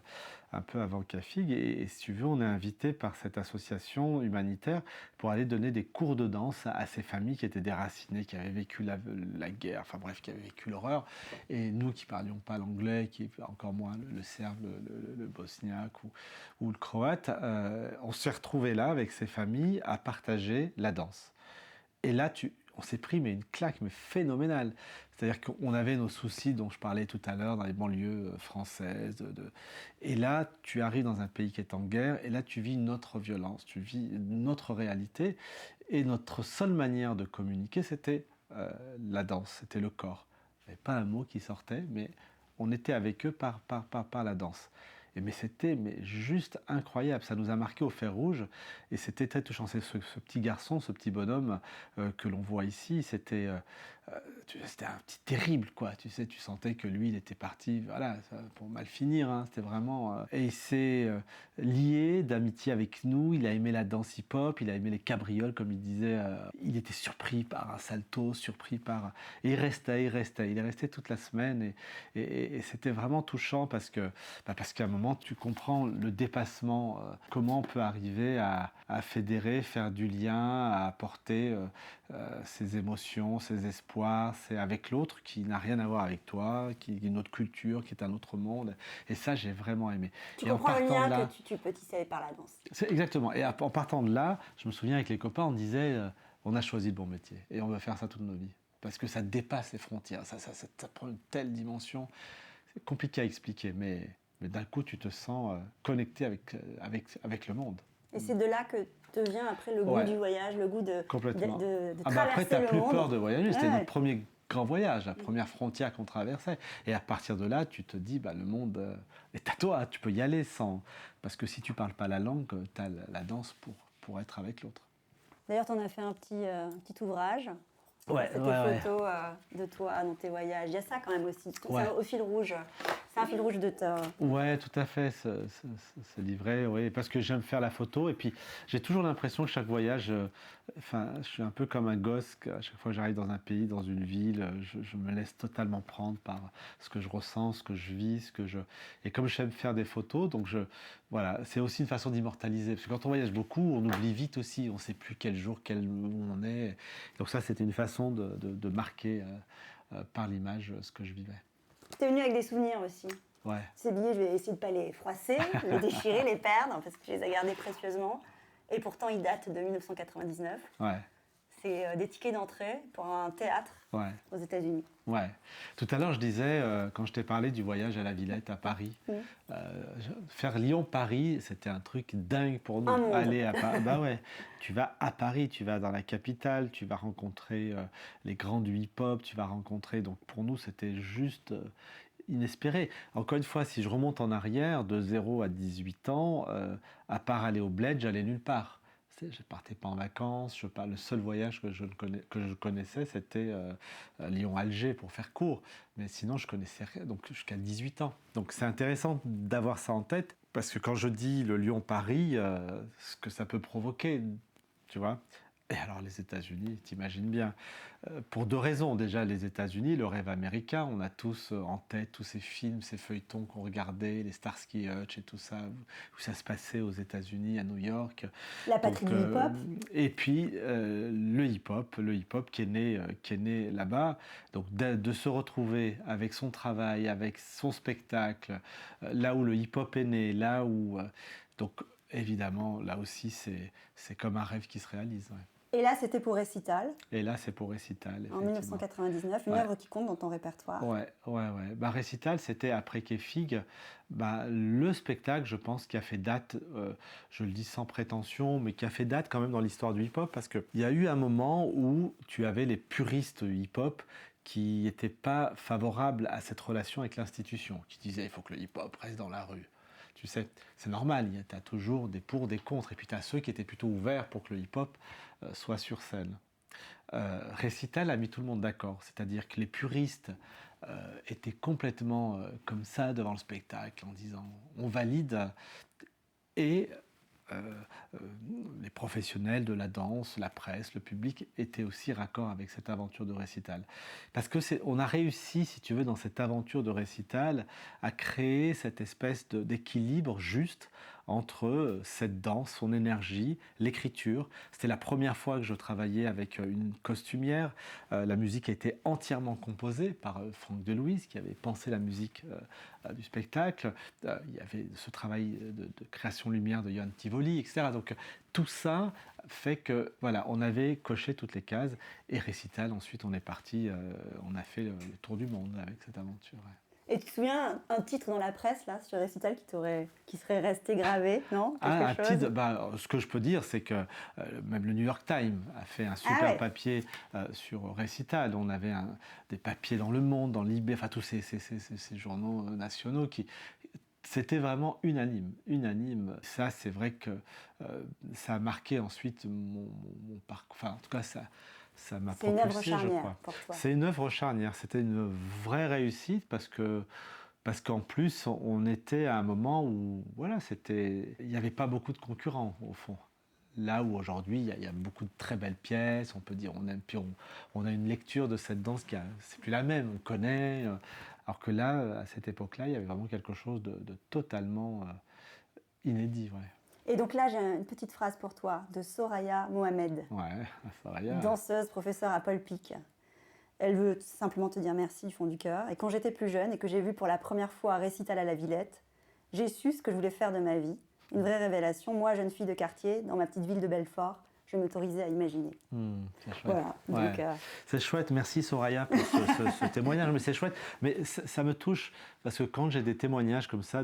Cafig. Et si tu veux, on est invité par cette association humanitaire pour aller donner des cours de danse à ces familles qui étaient déracinées, qui avaient vécu la guerre, enfin bref, qui avaient vécu l'horreur. Et nous qui ne parlions pas l'anglais, qui encore moins le serbe, le bosniaque ou le croate, on s'est retrouvés là avec ces familles à partager la danse. Et là, on s'est pris une claque phénoménale. C'est-à-dire qu'on avait nos soucis dont je parlais tout à l'heure dans les banlieues françaises. Et là, tu arrives dans un pays qui est en guerre et là, tu vis une autre violence, tu vis une autre réalité. Et notre seule manière de communiquer, c'était la danse, c'était le corps. Il n'y avait pas un mot qui sortait, mais on était avec eux par la danse. Mais c'était juste incroyable, ça nous a marqué au fer rouge et c'était très touchant. C'est ce petit garçon, ce petit bonhomme que l'on voit ici, c'était un petit terrible, quoi. Tu sais, tu sentais que lui, il était parti, voilà, pour mal finir. Hein. C'était vraiment. Et il s'est lié d'amitié avec nous. Il a aimé la danse hip-hop, il a aimé les cabrioles, comme il disait. Il était surpris par un salto, surpris par. Et il restait. Il est resté toute la semaine et c'était vraiment touchant parce qu'à un moment, tu comprends le dépassement, comment on peut arriver à fédérer, faire du lien, à apporter ses émotions, ses espoirs, c'est avec l'autre qui n'a rien à voir avec toi, qui est une autre culture, qui est un autre monde. Et ça, j'ai vraiment aimé. Tu et comprends le lien là, que tu peux tisser par la danse. C'est exactement. Et en partant de là, je me souviens avec les copains, on disait, on a choisi le bon métier et on va faire ça toute nos vies. Parce que ça dépasse les frontières, ça prend une telle dimension. C'est compliqué à expliquer, mais d'un coup, tu te sens connecté avec le monde. Et c'est de là que te vient après le goût du voyage, le goût de traverser le monde. Après, tu n'as plus peur de voyager. C'était notre premier grand voyage, la première frontière qu'on traversait. Et à partir de là, tu te dis, le monde est à toi, tu peux y aller sans... Parce que si tu ne parles pas la langue, tu as la danse pour être avec l'autre. D'ailleurs, tu en as fait un petit ouvrage. Ouais, des photos de toi dans tes voyages. Il y a ça quand même aussi. Ça, au fil rouge. C'est un fil rouge de ta... Ouais, tout à fait, ce livret, oui, parce que j'aime faire la photo et puis j'ai toujours l'impression que chaque voyage, je suis un peu comme un gosse, à chaque fois que j'arrive dans un pays, dans une ville, je me laisse totalement prendre par ce que je ressens, ce que je vis, et comme j'aime faire des photos, donc voilà, c'est aussi une façon d'immortaliser, parce que quand on voyage beaucoup, on oublie vite aussi, on ne sait plus quel jour, où on est, donc ça c'était une façon de marquer par l'image ce que je vivais. Tu es venu avec des souvenirs aussi. Ouais. Ces billets, je vais essayer de ne pas les froisser, les déchirer, les perdre, parce que je les ai gardés précieusement. Et pourtant, ils datent de 1999. Ouais. C'est des tickets d'entrée pour un théâtre aux États-Unis. Ouais. Tout à l'heure, je disais, quand je t'ai parlé du voyage à la Villette à Paris, faire Lyon-Paris, c'était un truc dingue pour nous. Aller à Paris, ouais. Tu vas à Paris, tu vas dans la capitale, tu vas rencontrer les grands du hip-hop, tu vas rencontrer. Donc pour nous, c'était juste inespéré. Encore une fois, si je remonte en arrière, de 0 à 18 ans, à part aller au bled, j'allais nulle part. Je ne partais pas en vacances, le seul voyage que je connaissais, c'était Lyon-Alger pour faire court. Mais sinon, je connaissais rien, donc jusqu'à 18 ans. Donc c'est intéressant d'avoir ça en tête, parce que quand je dis le Lyon-Paris, ce que ça peut provoquer, tu vois. Et alors les États-Unis, t'imagines bien. Pour deux raisons. Déjà, les États-Unis, le rêve américain, on a tous en tête tous ces films, ces feuilletons qu'on regardait, les Starsky et Hutch et tout ça, où ça se passait aux États-Unis, à New York. La patrie du hip-hop. Et puis le hip-hop qui est né là-bas. Donc de se retrouver avec son travail, avec son spectacle, là où le hip-hop est né, là où... donc évidemment, là aussi, c'est comme un rêve qui se réalise. Ouais. Et là, c'était pour Récital. Et là, c'est pour Récital. En 1999, une œuvre qui compte dans ton répertoire. Ouais. Récital, c'était après Kefig. Le spectacle, je pense, qui a fait date, je le dis sans prétention, mais qui a fait date quand même dans l'histoire du hip-hop, parce qu'il y a eu un moment où tu avais les puristes hip-hop qui n'étaient pas favorables à cette relation avec l'institution, qui disaient il faut que le hip-hop reste dans la rue. Tu sais, c'est normal, tu as toujours des pour, des contre, et puis tu as ceux qui étaient plutôt ouverts pour que le hip-hop soit sur scène. Récital a mis tout le monde d'accord, c'est-à-dire que les puristes étaient complètement comme ça devant le spectacle, en disant on valide, et les professionnels de la danse, la presse, le public étaient aussi raccord avec cette aventure de Récital. Parce qu'on a réussi, si tu veux, dans cette aventure de Récital, à créer cette espèce d'équilibre juste entre cette danse, son énergie, l'écriture. C'était la première fois que je travaillais avec une costumière. La musique a été entièrement composée par Franck Delouise, qui avait pensé la musique du spectacle. Il y avait ce travail de création lumière de Yoann Tivoli, etc. Donc tout ça fait que voilà, on avait coché toutes les cases. Et Récital, ensuite on est parti, on a fait le tour du monde avec cette aventure. Ouais. Et tu te souviens un titre dans la presse, là, sur Récital, qui serait resté gravé, non? Un titre, ce que je peux dire, c'est que même le New York Times a fait un super papier sur Récital. On avait des papiers dans Le Monde, dans Libé, enfin tous ces journaux nationaux qui... C'était vraiment unanime. Ça, c'est vrai que ça a marqué ensuite mon parcours. Enfin, en tout cas, ça m'a propulsé, c'est une œuvre charnière pour toi. C'est une œuvre charnière. C'était une vraie réussite parce qu'en plus, on était à un moment où, voilà, il n'y avait pas beaucoup de concurrents, au fond. Là où aujourd'hui, il y a beaucoup de très belles pièces, on peut dire, on a une lecture de cette danse c'est plus la même, on connaît. Alors que là, à cette époque-là, il y avait vraiment quelque chose de totalement inédit. Ouais. Et donc là, j'ai une petite phrase pour toi de Soraya Mohamed. Ouais, Soraya. Danseuse, professeure à Paul Pic. Elle veut simplement te dire merci du fond du cœur. Et quand j'étais plus jeune et que j'ai vu pour la première fois Récital à la Villette, j'ai su ce que je voulais faire de ma vie. Une vraie révélation. Moi, jeune fille de quartier, dans ma petite ville de Belfort, je m'autorisais à imaginer. C'est chouette. Voilà, donc, c'est chouette. Merci Soraya pour ce témoignage. Mais c'est chouette. Mais ça me touche parce que quand j'ai des témoignages comme ça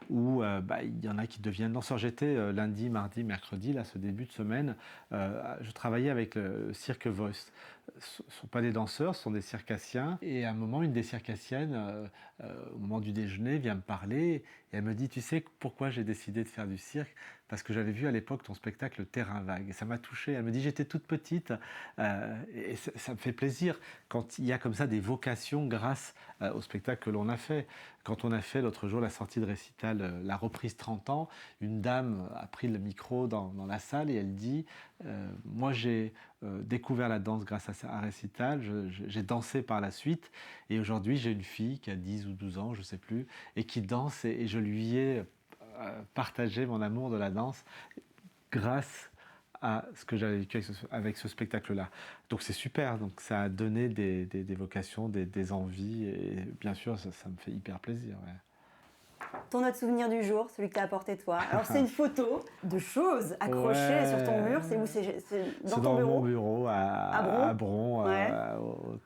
où il y en a qui deviennent danseurs. J'étais lundi, mardi, mercredi, là, ce début de semaine, je travaillais avec le Cirque Voice. Ce ne sont pas des danseurs, ce sont des circassiens. Et à un moment, une des circassiennes, au moment du déjeuner, vient me parler et elle me dit « Tu sais pourquoi j'ai décidé de faire du cirque ? Parce que j'avais vu à l'époque ton spectacle Terrain Vague. » Et ça m'a touchée. Elle me dit « J'étais toute petite. » Et ça me fait plaisir quand il y a comme ça des vocations grâce au spectacle que l'on a fait. Quand on a fait l'autre jour la sortie de Récital, la reprise 30 ans, une dame a pris le micro dans la salle et elle dit moi j'ai découvert la danse grâce à Récital, j'ai dansé par la suite et aujourd'hui j'ai une fille qui a 10 ou 12 ans, je ne sais plus, et qui danse et je lui ai partagé mon amour de la danse grâce à ce que j'avais vécu avec ce spectacle-là. Donc c'est super, donc ça a donné des vocations, des envies, et bien sûr ça me fait hyper plaisir. Ouais. Ton autre souvenir du jour, celui que tu as apporté toi. Alors c'est une photo de choses accrochées sur ton mur, c'est où? C'est dans ton bureau? Mon bureau à Bron. Ouais.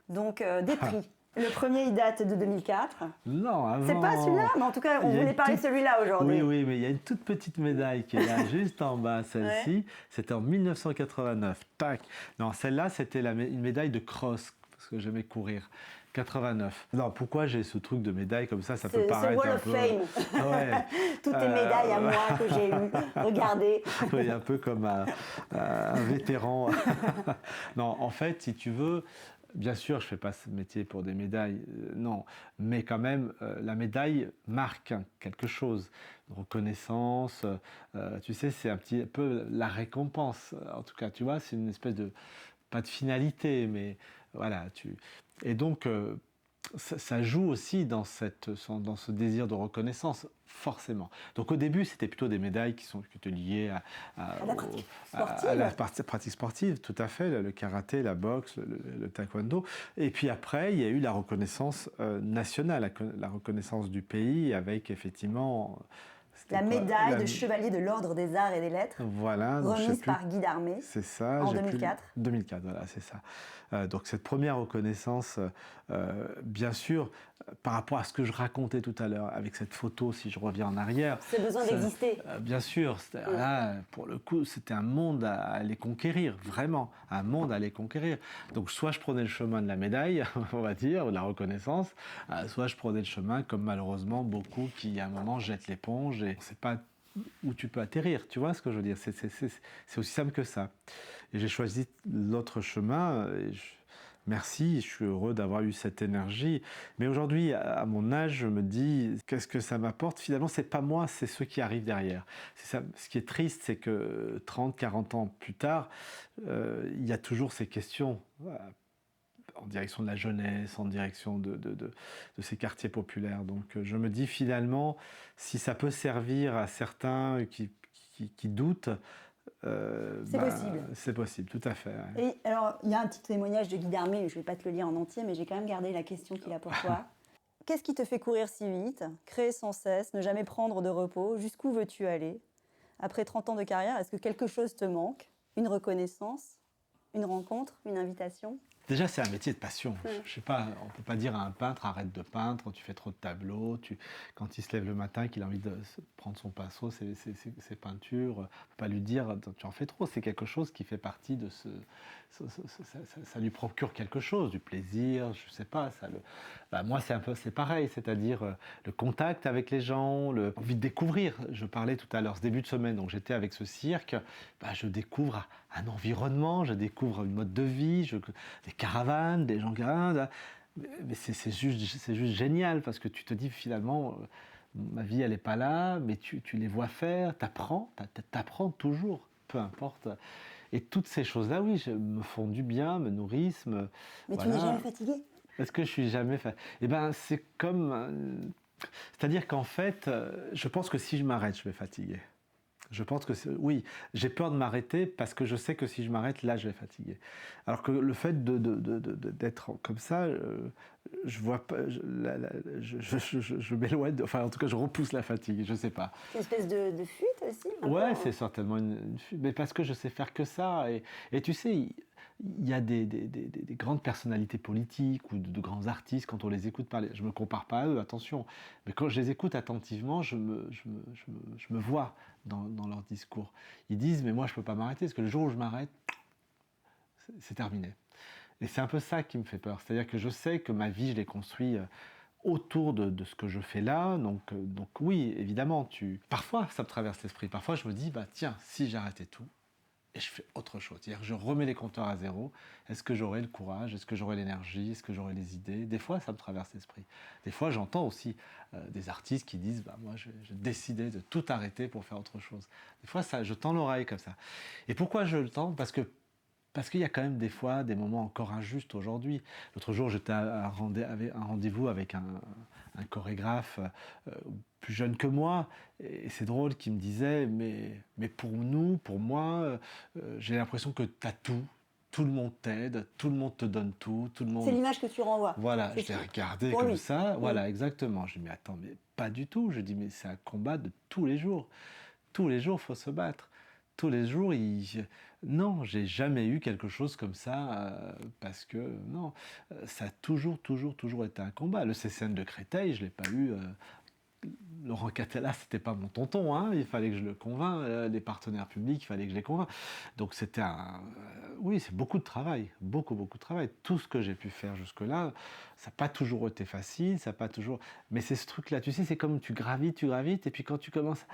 Donc des prix. Le premier, il date de 2004. Non, avant. C'est pas celui-là, mais en tout cas, on voulait parler de celui-là aujourd'hui. Oui, mais il y a une toute petite médaille qui est là, juste en bas, celle-ci. Ouais. C'était en 1989. Tac. Non, celle-là, c'était une médaille de cross, parce que j'aimais courir. 89. Non, pourquoi j'ai ce truc de médaille comme ça peut paraître Wall of Fame. Ouais. Toutes les médailles à moi que j'ai eues. Regardez. Oui, un peu comme un vétéran. Non, en fait, si tu veux... Bien sûr, je ne fais pas ce métier pour des médailles, non. Mais quand même, la médaille marque quelque chose. Une reconnaissance, tu sais, c'est un petit peu la récompense. En tout cas, tu vois, c'est une espèce de... Pas de finalité, mais voilà. Et donc, ça joue aussi dans ce désir de reconnaissance, forcément. Donc au début, c'était plutôt des médailles qui étaient liées à la pratique sportive, tout à fait, le karaté, la boxe, le taekwondo. Et puis après, il y a eu la reconnaissance nationale, la reconnaissance du pays, avec effectivement... La médaille de chevalier de l'Ordre des Arts et des Lettres, voilà, remise par Guy Darmé, c'est ça, en 2004. 2004, voilà, c'est ça. Donc cette première reconnaissance, bien sûr, par rapport à ce que je racontais tout à l'heure, avec cette photo, si je reviens en arrière... C'est besoin d'exister. Bien sûr, là, pour le coup, c'était un monde à aller conquérir, vraiment, un monde à aller conquérir. Donc soit je prenais le chemin de la médaille, on va dire, de la reconnaissance, soit je prenais le chemin, comme malheureusement beaucoup qui, à un moment, jettent l'éponge et on ne sait pas où tu peux atterrir, tu vois ce que je veux dire, c'est aussi simple que ça. Et j'ai choisi l'autre chemin, merci, je suis heureux d'avoir eu cette énergie. Mais aujourd'hui, à mon âge, je me dis, qu'est-ce que ça m'apporte? Finalement, c'est pas moi, c'est ceux qui arrivent derrière. C'est ça. Ce qui est triste, c'est que 30, 40 ans plus tard, il y a toujours ces questions en direction de la jeunesse, en direction de ces quartiers populaires. Donc je me dis finalement, si ça peut servir à certains qui doutent, c'est possible. C'est possible, tout à fait. Ouais. Et alors, il y a un petit témoignage de Guy Darmé, je ne vais pas te le lire en entier, mais j'ai quand même gardé la question qu'il a pour toi. Qu'est-ce qui te fait courir si vite, créer sans cesse, ne jamais prendre de repos? Jusqu'où veux-tu aller? Après 30 ans de carrière, est-ce que quelque chose te manque? Une reconnaissance? Une rencontre? Une invitation? Déjà, c'est un métier de passion. Je sais pas, on peut pas dire à un peintre arrête de peindre, tu fais trop de tableaux, quand il se lève le matin, qu'il a envie de prendre son pinceau, ses peintures, on peut pas lui dire tu en fais trop. C'est quelque chose qui fait partie de ça lui procure quelque chose, du plaisir, je sais pas. Moi, c'est pareil, c'est-à-dire le contact avec les gens, l'envie de découvrir. Je parlais tout à l'heure, ce début de semaine, donc j'étais avec ce cirque, je découvre un environnement, je découvre une mode de vie, des caravanes, des gens qui... Mais c'est juste génial parce que tu te dis finalement, ma vie elle n'est pas là, mais tu les vois faire, t'apprends toujours, peu importe. Et toutes ces choses-là, oui, me font du bien, me nourrissent. Mais tu n'es jamais fatigué? Est-ce que je suis jamais fatigué? Eh bien, c'est comme... C'est-à-dire qu'en fait, je pense que si je m'arrête, je vais fatiguer. Je pense que oui, j'ai peur de m'arrêter parce que je sais que si je m'arrête, là, je vais fatiguer. Alors que le fait d'être comme ça, je vois pas, je m'éloigne, enfin en tout cas, je repousse la fatigue, je sais pas. C'est une espèce de fuite aussi? Ouais, c'est certainement une fuite, mais parce que je sais faire que ça. Et tu sais, il y a des grandes personnalités politiques ou de grands artistes, quand on les écoute parler, je ne me compare pas à eux, attention, mais quand je les écoute attentivement, je me vois dans leur discours. Ils disent, mais moi je ne peux pas m'arrêter, parce que le jour où je m'arrête, c'est terminé. Et c'est un peu ça qui me fait peur, c'est-à-dire que je sais que ma vie, je l'ai construite autour de ce que je fais là, donc oui, évidemment, parfois ça me traverse l'esprit, parfois je me dis, tiens, si j'arrêtais tout, et je fais autre chose. C'est-à-dire que je remets les compteurs à zéro. Est-ce que j'aurai le courage? Est-ce que j'aurai l'énergie? Est-ce que j'aurai les idées? Des fois, ça me traverse l'esprit. Des fois, j'entends aussi des artistes qui disent moi, j'ai décidé de tout arrêter pour faire autre chose. Des fois, je tends l'oreille comme ça. Et pourquoi je le tends? Parce qu'il y a quand même des fois des moments encore injustes aujourd'hui. L'autre jour, j'étais à un rendez-vous avec un chorégraphe plus jeune que moi, et c'est drôle, qui me disait mais pour moi, j'ai l'impression que tu as tout le monde t'aide, tout le monde te donne tout le monde... C'est l'image que tu renvoies. Voilà, je l'ai regardé comme ça, voilà, exactement. Je dis mais attends, mais pas du tout. Je dis mais c'est un combat de tous les jours. Tous les jours, il faut se battre. Tous les jours, non, j'ai jamais eu quelque chose comme ça, parce que non, ça a toujours été un combat. Le CCN de Créteil, je l'ai pas eu. Laurent Catella, c'était pas mon tonton, hein, il fallait que je le convainc. Les partenaires publics, il fallait que je les convainc. Donc c'était oui, c'est beaucoup de travail, beaucoup de travail. Tout ce que j'ai pu faire jusque-là, ça n'a pas toujours été facile, ça n'a pas toujours... Mais c'est ce truc-là, tu sais, c'est comme tu gravites, et puis quand tu commences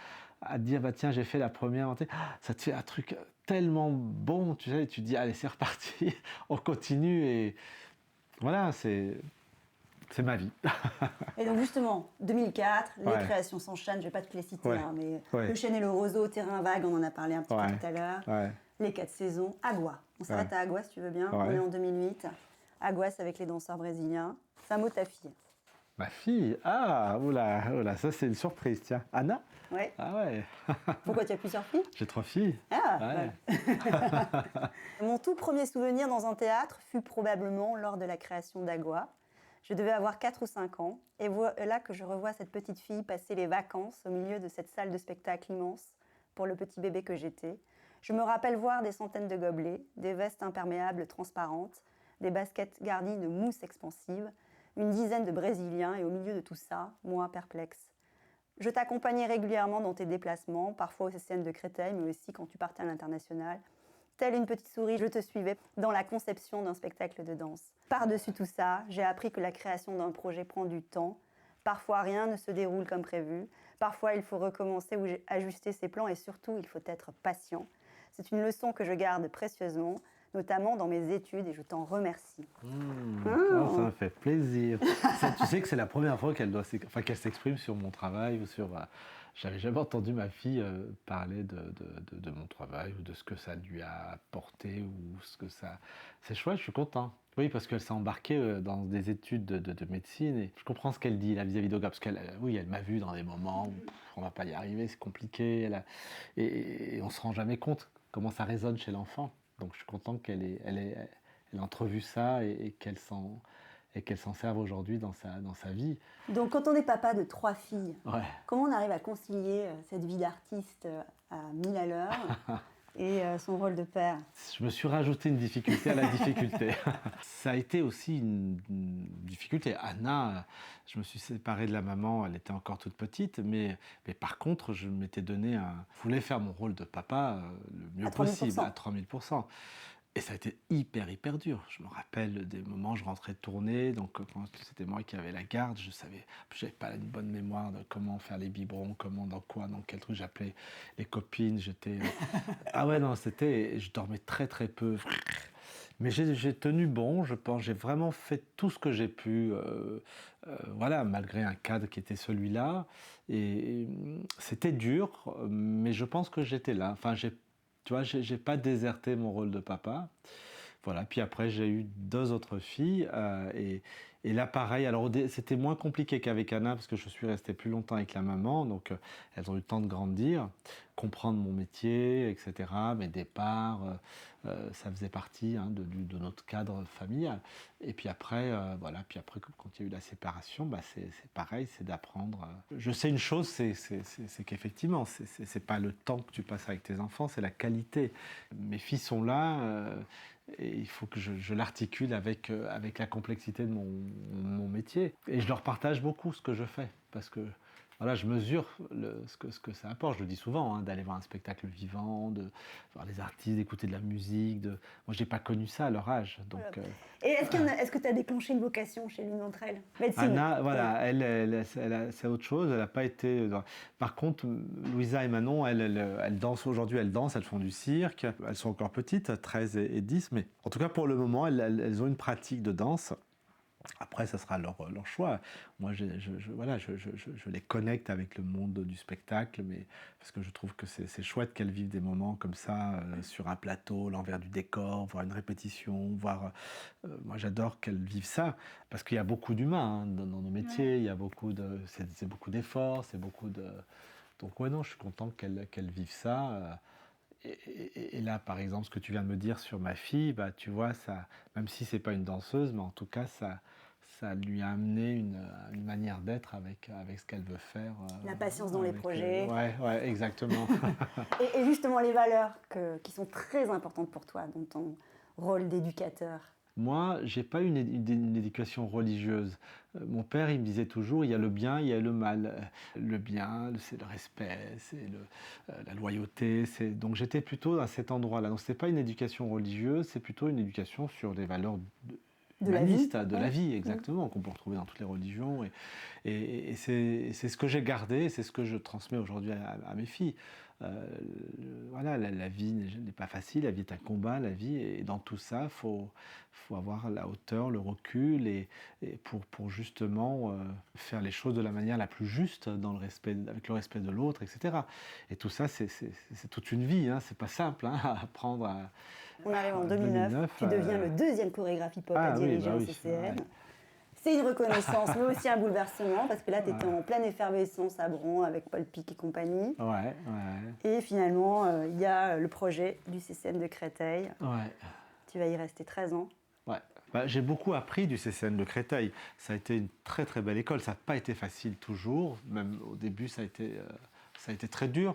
à te dire, tiens, j'ai fait la première, ça te fait un truc tellement bon, tu sais, tu te dis, allez, c'est reparti, on continue, et voilà, c'est ma vie. Et donc justement, 2004, les créations s'enchaînent, je ne vais pas te les citer, mais Le Chêne et le Roseau, Terrain vague, on en a parlé un petit peu tout à l'heure, Les 4 saisons, Agua. On s'arrête à Agua si tu veux bien, on est en 2008. Agua, c'est avec les danseurs brésiliens. Samo, ta fille. Ma fille? Ah, oula, ça c'est une surprise, tiens. Anna? Oui. Ah ouais. Pourquoi tu as plusieurs filles? J'ai 3 filles. Ah, voilà. Mon tout premier souvenir dans un théâtre fut probablement lors de la création d'Agua. Je devais avoir 4 ou 5 ans, et voilà que je revois cette petite fille passer les vacances au milieu de cette salle de spectacle immense pour le petit bébé que j'étais. Je me rappelle voir des centaines de gobelets, des vestes imperméables transparentes, des baskets garnies de mousse expansive, une dizaine de Brésiliens, et au milieu de tout ça, moi perplexe. Je t'accompagnais régulièrement dans tes déplacements, parfois au CCN de Créteil, mais aussi quand tu partais à l'international. Telle une petite souris, je te suivais dans la conception d'un spectacle de danse. Par-dessus tout ça, j'ai appris que la création d'un projet prend du temps. Parfois, rien ne se déroule comme prévu. Parfois, il faut recommencer ou ajuster ses plans, et surtout, il faut être patient. C'est une leçon que je garde précieusement, notamment dans mes études, et je t'en remercie. Oh, ça me fait plaisir. Tu sais que c'est la première fois qu'elle s'exprime sur mon travail ou sur... J'avais jamais entendu ma fille parler de mon travail ou de ce que ça lui a apporté ou ce que ça... C'est chouette, je suis content. Oui, parce qu'elle s'est embarquée dans des études de médecine, et je comprends ce qu'elle dit là vis-à-vis d'Oga, parce qu'elle elle m'a vu dans des moments où on va pas y arriver, c'est compliqué, et on se rend jamais compte comment ça résonne chez l'enfant. Donc je suis content qu'elle ait entrevu ça et qu'elle s'en serve aujourd'hui dans sa vie. Donc quand on est papa de 3 filles, comment on arrive à concilier cette vie d'artiste à 1000 à l'heure et son rôle de père. Je me suis rajouté une difficulté à la difficulté. Ça a été aussi une difficulté. Anna, je me suis séparé de la maman, elle était encore toute petite, mais par contre, je m'étais donné je voulais faire mon rôle de papa le mieux possible, à 3000%. Et ça a été hyper dur. Je me rappelle des moments où je rentrais de tournée, donc quand c'était moi qui avais la garde, j'avais pas une bonne mémoire de comment faire les biberons, dans quel truc j'appelais les copines, ah ouais, non, je dormais très peu. Mais j'ai tenu bon, je pense, j'ai vraiment fait tout ce que j'ai pu, voilà, malgré un cadre qui était celui-là. Et c'était dur, mais je pense que j'étais là. Enfin, tu vois, j'ai pas déserté mon rôle de papa. Voilà, puis après j'ai eu 2 autres filles et là pareil, alors c'était moins compliqué qu'avec Anna parce que je suis resté plus longtemps avec la maman, donc elles ont eu le temps de grandir, comprendre mon métier, etc., mes départs, ça faisait partie de notre cadre familial. Et puis après, voilà, puis après quand il y a eu la séparation, bah, c'est pareil, c'est d'apprendre. Je sais une chose, c'est qu'effectivement, c'est pas le temps que tu passes avec tes enfants, c'est la qualité. Mes filles sont là. Et il faut que je l'articule avec la complexité de mon métier. Et je leur partage beaucoup ce que je fais, parce que voilà, je mesure ce que ça apporte. Je le dis souvent, d'aller voir un spectacle vivant, de voir les artistes, d'écouter de la musique. Moi, je n'ai pas connu ça à leur âge. Donc, Et est-ce que tu as déclenché une vocation chez l'une d'entre elles? Médecine. Anna, voilà, c'est autre chose. Elle n'a pas été. Par contre, Louisa et Manon, elles dansent aujourd'hui. Elles dansent, elles font du cirque. Elles sont encore petites, 13 et 10. Mais en tout cas, pour le moment, elles ont une pratique de danse. Après, ça sera leur choix. Moi, voilà, je les connecte avec le monde du spectacle, mais parce que je trouve que c'est chouette qu'elles vivent des moments comme ça, sur un plateau, l'envers du décor, voir une répétition, moi, j'adore qu'elles vivent ça, parce qu'il y a beaucoup d'humains dans nos métiers, il y a c'est beaucoup d'efforts, c'est beaucoup de... Donc, ouais, non, je suis content qu'elles vivent ça. Et là, par exemple, ce que tu viens de me dire sur ma fille, bah, tu vois, ça, même si c'est pas une danseuse, mais en tout cas, ça lui a amené une manière d'être avec ce qu'elle veut faire. La patience dans les projets. Ouais, exactement. Et justement, les valeurs qui sont très importantes pour toi dans ton rôle d'éducateur. Moi, j'ai pas une éducation religieuse. Mon père, il me disait toujours, il y a le bien, il y a le mal. Le bien, c'est le respect, c'est la loyauté. Donc j'étais plutôt à cet endroit-là. Donc c'est pas une éducation religieuse, c'est plutôt une éducation sur des valeurs humanistes, de la vie, exactement, qu'on peut retrouver dans toutes les religions. Et c'est ce que j'ai gardé, c'est ce que je transmets aujourd'hui à mes filles. Voilà, la vie n'est pas facile, la vie est un combat, la vie, et dans tout ça, il faut avoir la hauteur, le recul, et pour justement faire les choses de la manière la plus juste, avec le respect de l'autre, etc. Et tout ça, c'est toute une vie, c'est pas simple à apprendre. On arrive en 2009, tu deviens le deuxième chorégraphie pop à diriger au CCM. Ouais. C'est une reconnaissance, mais aussi un bouleversement, parce que là, tu étais en pleine effervescence à Bron avec Paul Pic et compagnie. Ouais. Et finalement, il y a le projet du CCM de Créteil. Ouais. Tu vas y rester 13 ans. Ouais. J'ai beaucoup appris du CCM de Créteil. Ça a été une très très belle école. Ça n'a pas été facile toujours. Même au début, ça a été très dur.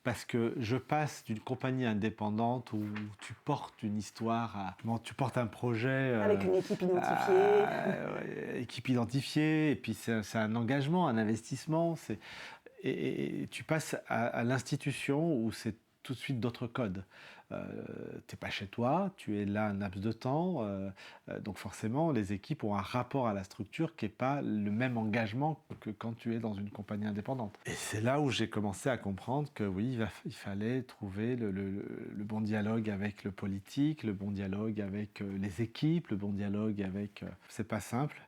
Parce que je passe d'une compagnie indépendante où tu portes une histoire, tu portes un projet... avec une équipe identifiée. Équipe identifiée, et puis c'est un engagement, un investissement. Et tu passes à l'institution où c'est tout de suite d'autres codes. Tu n'es pas chez toi, tu es là un laps de temps, donc forcément les équipes ont un rapport à la structure qui n'est pas le même engagement que quand tu es dans une compagnie indépendante. Et c'est là où j'ai commencé à comprendre que oui, il fallait trouver le bon dialogue avec le politique, le bon dialogue avec les équipes, le bon dialogue avec... c'est pas simple,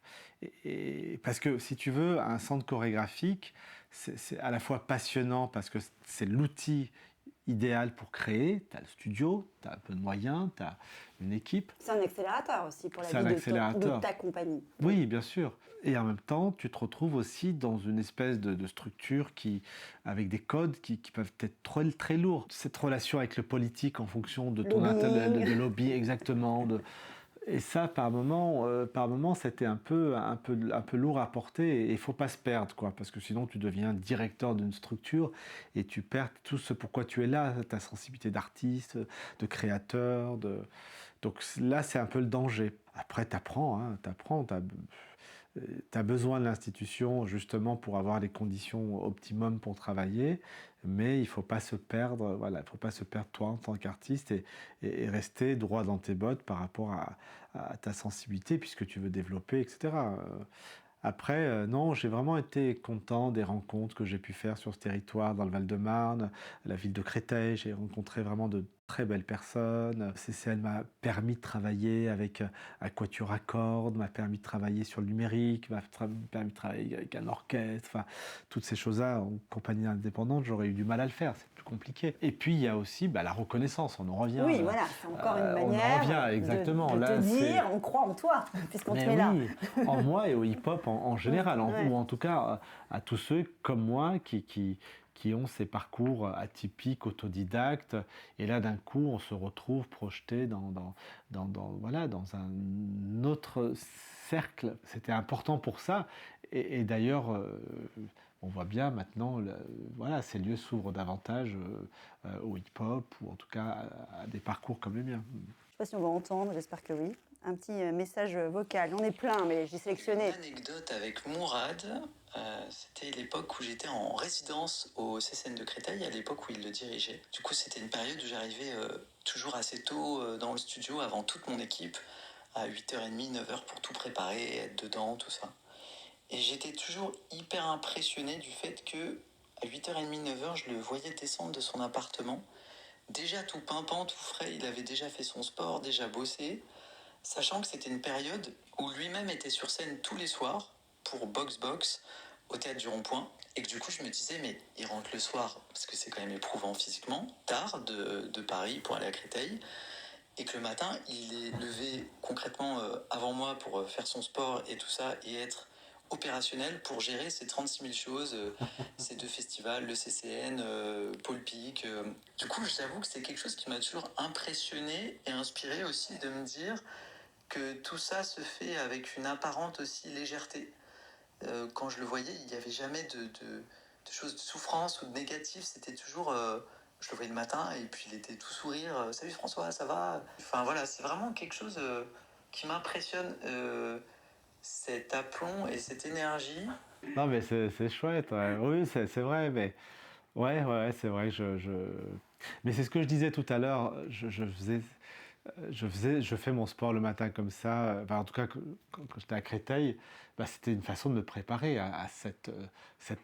et parce que si tu veux, un centre chorégraphique, c'est à la fois passionnant parce que c'est l'outil idéal pour créer, tu as le studio, tu as un peu de moyens, tu as une équipe. C'est un accélérateur aussi pour la vie de ta compagnie. Oui, bien sûr. Et en même temps, tu te retrouves aussi dans une espèce de structure avec des codes qui peuvent être très, très lourds. Cette relation avec le politique en fonction de ton lobby, exactement. Et ça, par moment, c'était un peu lourd à porter. Et il faut pas se perdre, quoi, parce que sinon tu deviens directeur d'une structure et tu perds tout ce pourquoi tu es là, ta sensibilité d'artiste, de créateur. Donc là, c'est un peu le danger. Après, t'apprends, hein, t'as besoin de l'institution justement pour avoir les conditions optimum pour travailler, mais il ne faut pas se perdre, voilà, il faut pas se perdre toi en tant qu'artiste et rester droit dans tes bottes par rapport à ta sensibilité puisque tu veux développer, etc. Après, non, j'ai vraiment été content des rencontres que j'ai pu faire sur ce territoire, dans le Val-de-Marne, la ville de Créteil. J'ai rencontré vraiment de très belles personnes. CCL m'a permis de travailler avec un quatuor à cordes, m'a permis de travailler sur le numérique, permis de travailler avec un orchestre. Enfin, toutes ces choses-là, en compagnie indépendante, j'aurais eu du mal à le faire. C'est plus compliqué. Et puis, il y a aussi la reconnaissance. On en revient. Oui, voilà, c'est encore une On en manière revient, exactement. de Là, te dire, on croit en toi, puisqu'on te mais met là. oui, en moi et au hip-hop en général, Ouais. ou en tout cas à tous ceux comme moi qui ont ces parcours atypiques, autodidactes, et là d'un coup on se retrouve projeté voilà, dans un autre cercle. C'était important pour ça, et d'ailleurs on voit bien maintenant, voilà, ces lieux s'ouvrent davantage au hip-hop, ou en tout cas à des parcours comme le mien. Je ne sais pas si on va entendre, j'espère que oui. Un petit message vocal. J'en ai plein, mais j'ai sélectionné. Une anecdote avec Mourad. C'était l'époque où j'étais en résidence au CCN de Créteil, à l'époque où il le dirigeait. Du coup, c'était une période où j'arrivais toujours assez tôt dans le studio, avant toute mon équipe, à 8h30, 9h pour tout préparer, être dedans, tout ça. Et j'étais toujours hyper impressionné du fait que à 8h30, 9h, je le voyais descendre de son appartement. Déjà tout pimpant, tout frais, il avait déjà fait son sport, déjà bossé. Sachant que c'était une période où lui-même était sur scène tous les soirs pour Box Box au Théâtre du Rond-Point, et que du coup je me disais mais il rentre le soir, parce que c'est quand même éprouvant physiquement, tard de Paris pour aller à Créteil, et que le matin il est levé concrètement avant moi pour faire son sport et tout ça, et être opérationnel pour gérer ces 36 000 choses, ces deux festivals, le CCN, Paul Pic. Du coup, j'avoue que c'est quelque chose qui m'a toujours impressionné et inspiré aussi de me dire que tout ça se fait avec une apparente aussi légèreté. Quand je le voyais, il n'y avait jamais de choses de souffrance ou de négatif. C'était toujours... je le voyais le matin et puis il était tout sourire. Salut François, ça va? Enfin voilà, c'est vraiment quelque chose qui m'impressionne. Cet aplomb et cette énergie. Non, mais c'est chouette, ouais. Oui, c'est vrai, mais ouais, c'est vrai. Mais c'est ce que je disais tout à l'heure. Je fais mon sport le matin comme ça. Enfin, en tout cas, quand j'étais à Créteil, c'était une façon de me préparer à cette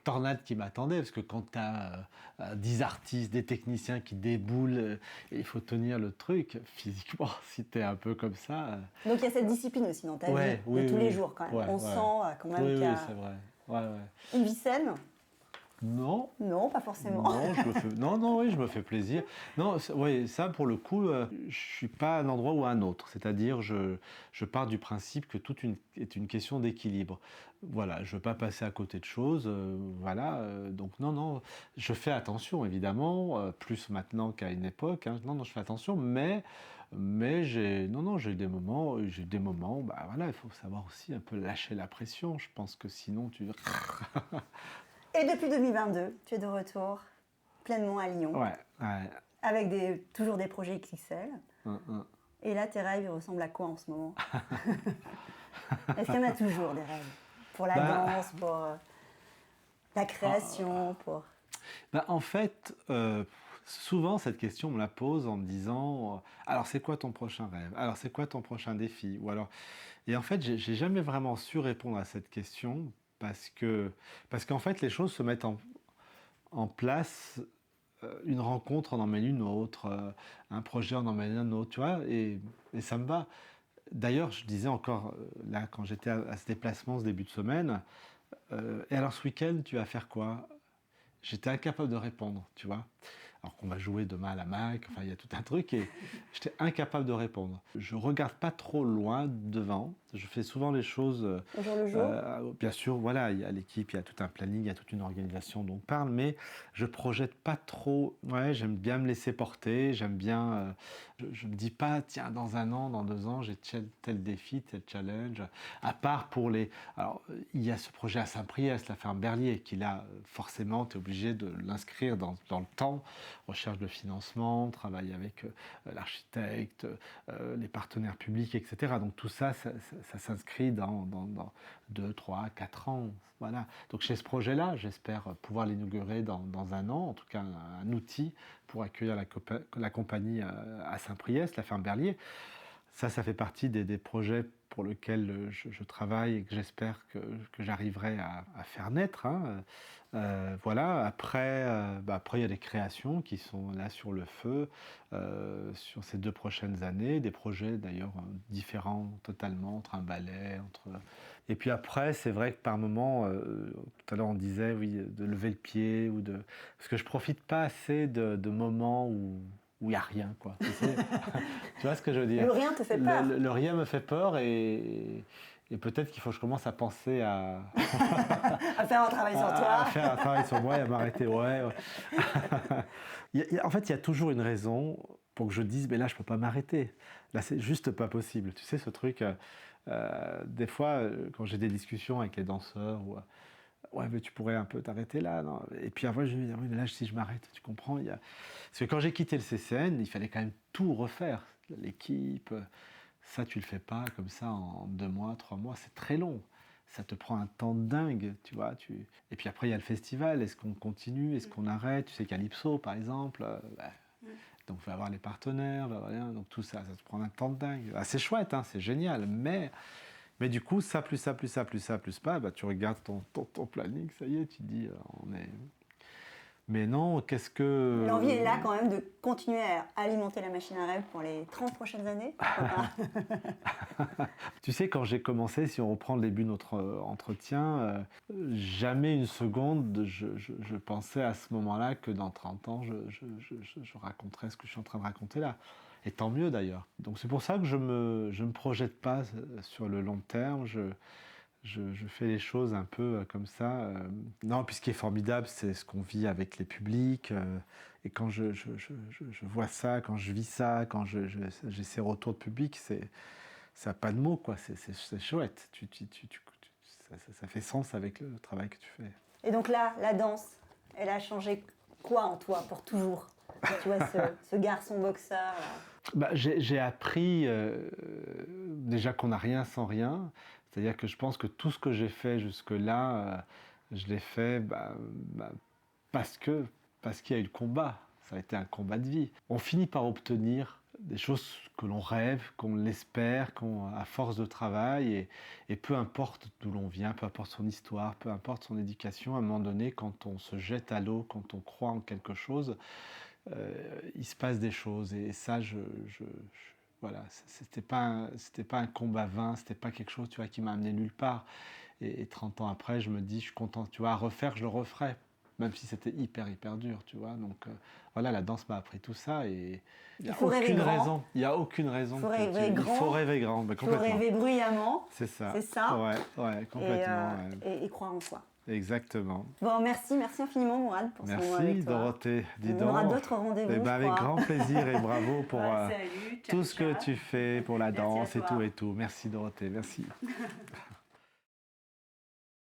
tornade qui m'attendait. Parce que quand tu as 10 artistes, des techniciens qui déboulent, et il faut tenir le truc physiquement, si tu es un peu comme ça. Donc il y a cette discipline aussi dans ta vie, Oui, de tous oui, les jours quand même. ouais, On sent quand même qu'il y oui, a c'est vrai. Ouais. une vie saine. Non. Non, pas forcément. Non, oui, je me fais plaisir. Non, oui, ça pour le coup, je suis pas à un endroit ou à un autre. C'est-à-dire, je pars du principe que est une question d'équilibre. Voilà, je veux pas passer à côté de choses. Voilà, donc non, je fais attention évidemment, plus maintenant qu'à une époque. Hein. Non, je fais attention, mais j'ai des moments, voilà, il faut savoir aussi un peu lâcher la pression. Je pense que sinon tu Et depuis 2022, tu es de retour pleinement à Lyon. Ouais. Avec toujours des projets XXL. Et là, tes rêves, ils ressemblent à quoi en ce moment? Est-ce qu'il y en a toujours des rêves? Pour la danse, pour la création, pour... En fait, souvent, cette question, on me la pose en me disant alors, c'est quoi ton prochain rêve? Alors, c'est quoi ton prochain défi? Et en fait, j'ai jamais vraiment su répondre à cette question parce qu'en fait, les choses se mettent en place. Une rencontre en emmène une autre, un projet en emmène un autre, tu vois, et ça me va. D'ailleurs, je disais encore, là, quand j'étais à ce déplacement ce début de semaine, et alors ce week-end, tu vas faire quoi? J'étais incapable de répondre, tu vois. alors qu'on va jouer demain à la MAC, enfin il y a tout un truc, et j'étais incapable de répondre. Je regarde pas trop loin devant, je fais souvent les choses au jour le jour. Bien sûr, voilà, il y a l'équipe, il y a tout un planning, il y a toute une organisation dont on parle, mais je projette pas trop. Ouais, j'aime bien me laisser porter, j'aime bien. Je me dis pas, tiens, dans 1 an, dans 2 ans, j'ai tel défi, tel challenge. À part pour les. Alors, il y a ce projet à Saint-Priest, la ferme Berlier, qui là, forcément, tu es obligé de l'inscrire dans le temps. Recherche de financement, travail avec l'architecte, les partenaires publics, etc. Donc tout ça, ça s'inscrit dans 2, 3, 4 ans. Voilà. Donc chez ce projet-là, j'espère pouvoir l'inaugurer dans 1 an, en tout cas un outil pour accueillir la compagnie à Saint-Priest, la ferme Berlier. Ça fait partie des projets pour lesquels je travaille et que j'espère que j'arriverai à faire naître. Hein. Voilà. Après, il y a des créations qui sont là sur le feu sur ces 2 prochaines années, des projets d'ailleurs différents totalement, entre un ballet, Et puis après, c'est vrai que par moment, tout à l'heure on disait oui, de lever le pied, parce que je profite pas assez de moments où il n'y a rien, quoi. Tu sais tu vois ce que je veux dire? Le rien te fait peur. Le rien me fait peur et peut-être qu'il faut que je commence à penser à à faire un travail sur toi. À faire un travail sur moi et à m'arrêter. Ouais. En fait, il y a toujours une raison pour que je dise, mais là, je ne peux pas m'arrêter. Là, c'est juste pas possible. Tu sais, ce truc, des fois, quand j'ai des discussions avec les danseurs, ouais, mais tu pourrais un peu t'arrêter là, non? Et puis après, je me dis, oui, mais là, si je m'arrête, tu comprends, Parce que quand j'ai quitté le CCN, il fallait quand même tout refaire. L'équipe, ça, tu le fais pas comme ça en 2 mois, 3 mois, c'est très long. Ça te prend un temps dingue, tu vois. Et puis après, il y a le festival. Est-ce qu'on continue? Est-ce qu'on arrête? Tu sais, Calypso, par exemple. Donc, il va y avoir les partenaires, donc tout ça, ça te prend un temps de dingue. Ah, c'est chouette, hein, c'est génial, mais du coup, ça, plus ça, plus ça, plus ça, plus pas, tu regardes ton planning, ça y est, tu te dis, on est... Mais non, qu'est-ce que... L'envie est là quand même de continuer à alimenter la machine à rêve pour les 30 prochaines années. Tu sais, quand j'ai commencé, si on reprend le début de notre entretien, jamais une seconde, je pensais à ce moment-là que dans 30 ans, je raconterais ce que je suis en train de raconter là. Et tant mieux d'ailleurs. Donc c'est pour ça que je me projette pas sur le long terme. Je fais les choses un peu comme ça. Non, puis ce qui est formidable, c'est ce qu'on vit avec les publics. Et quand je vois ça, quand je vis ça, quand j'ai ces retours de public, ça n'a pas de mots, quoi. C'est chouette. Ça fait sens avec le travail que tu fais. Et donc là, la danse, elle a changé quoi en toi pour toujours? Tu vois, ce garçon boxeur. J'ai appris déjà qu'on n'a rien sans rien. C'est-à-dire que je pense que tout ce que j'ai fait jusque-là, je l'ai fait parce qu'il y a eu le combat. Ça a été un combat de vie. On finit par obtenir des choses que l'on rêve, qu'on l'espère, à force de travail. Et peu importe d'où l'on vient, peu importe son histoire, peu importe son éducation, à un moment donné, quand on se jette à l'eau, quand on croit en quelque chose, il se passe des choses. Et ça, voilà, c'était pas un combat vain, c'était pas quelque chose, tu vois, qui m'a amené nulle part. Et 30 ans après, je me dis, je suis content, tu vois, à refaire, je le referai, même si c'était hyper dur, tu vois. Donc voilà, la danse m'a appris tout ça et il n'y a aucune raison. Il n'y a aucune raison. Il faut rêver grand. Il faut rêver grand, il faut rêver bruyamment. C'est ça. C'est ça. Ouais, complètement. Et croire en soi. Exactement. Bon, merci infiniment, Mourad, pour ce moment avec toi. Dorothée. On aura d'autres rendez-vous. Avec grand plaisir et bravo pour salut, tout ce que tu fais pour la danse et tout. Merci, Dorothée. Merci.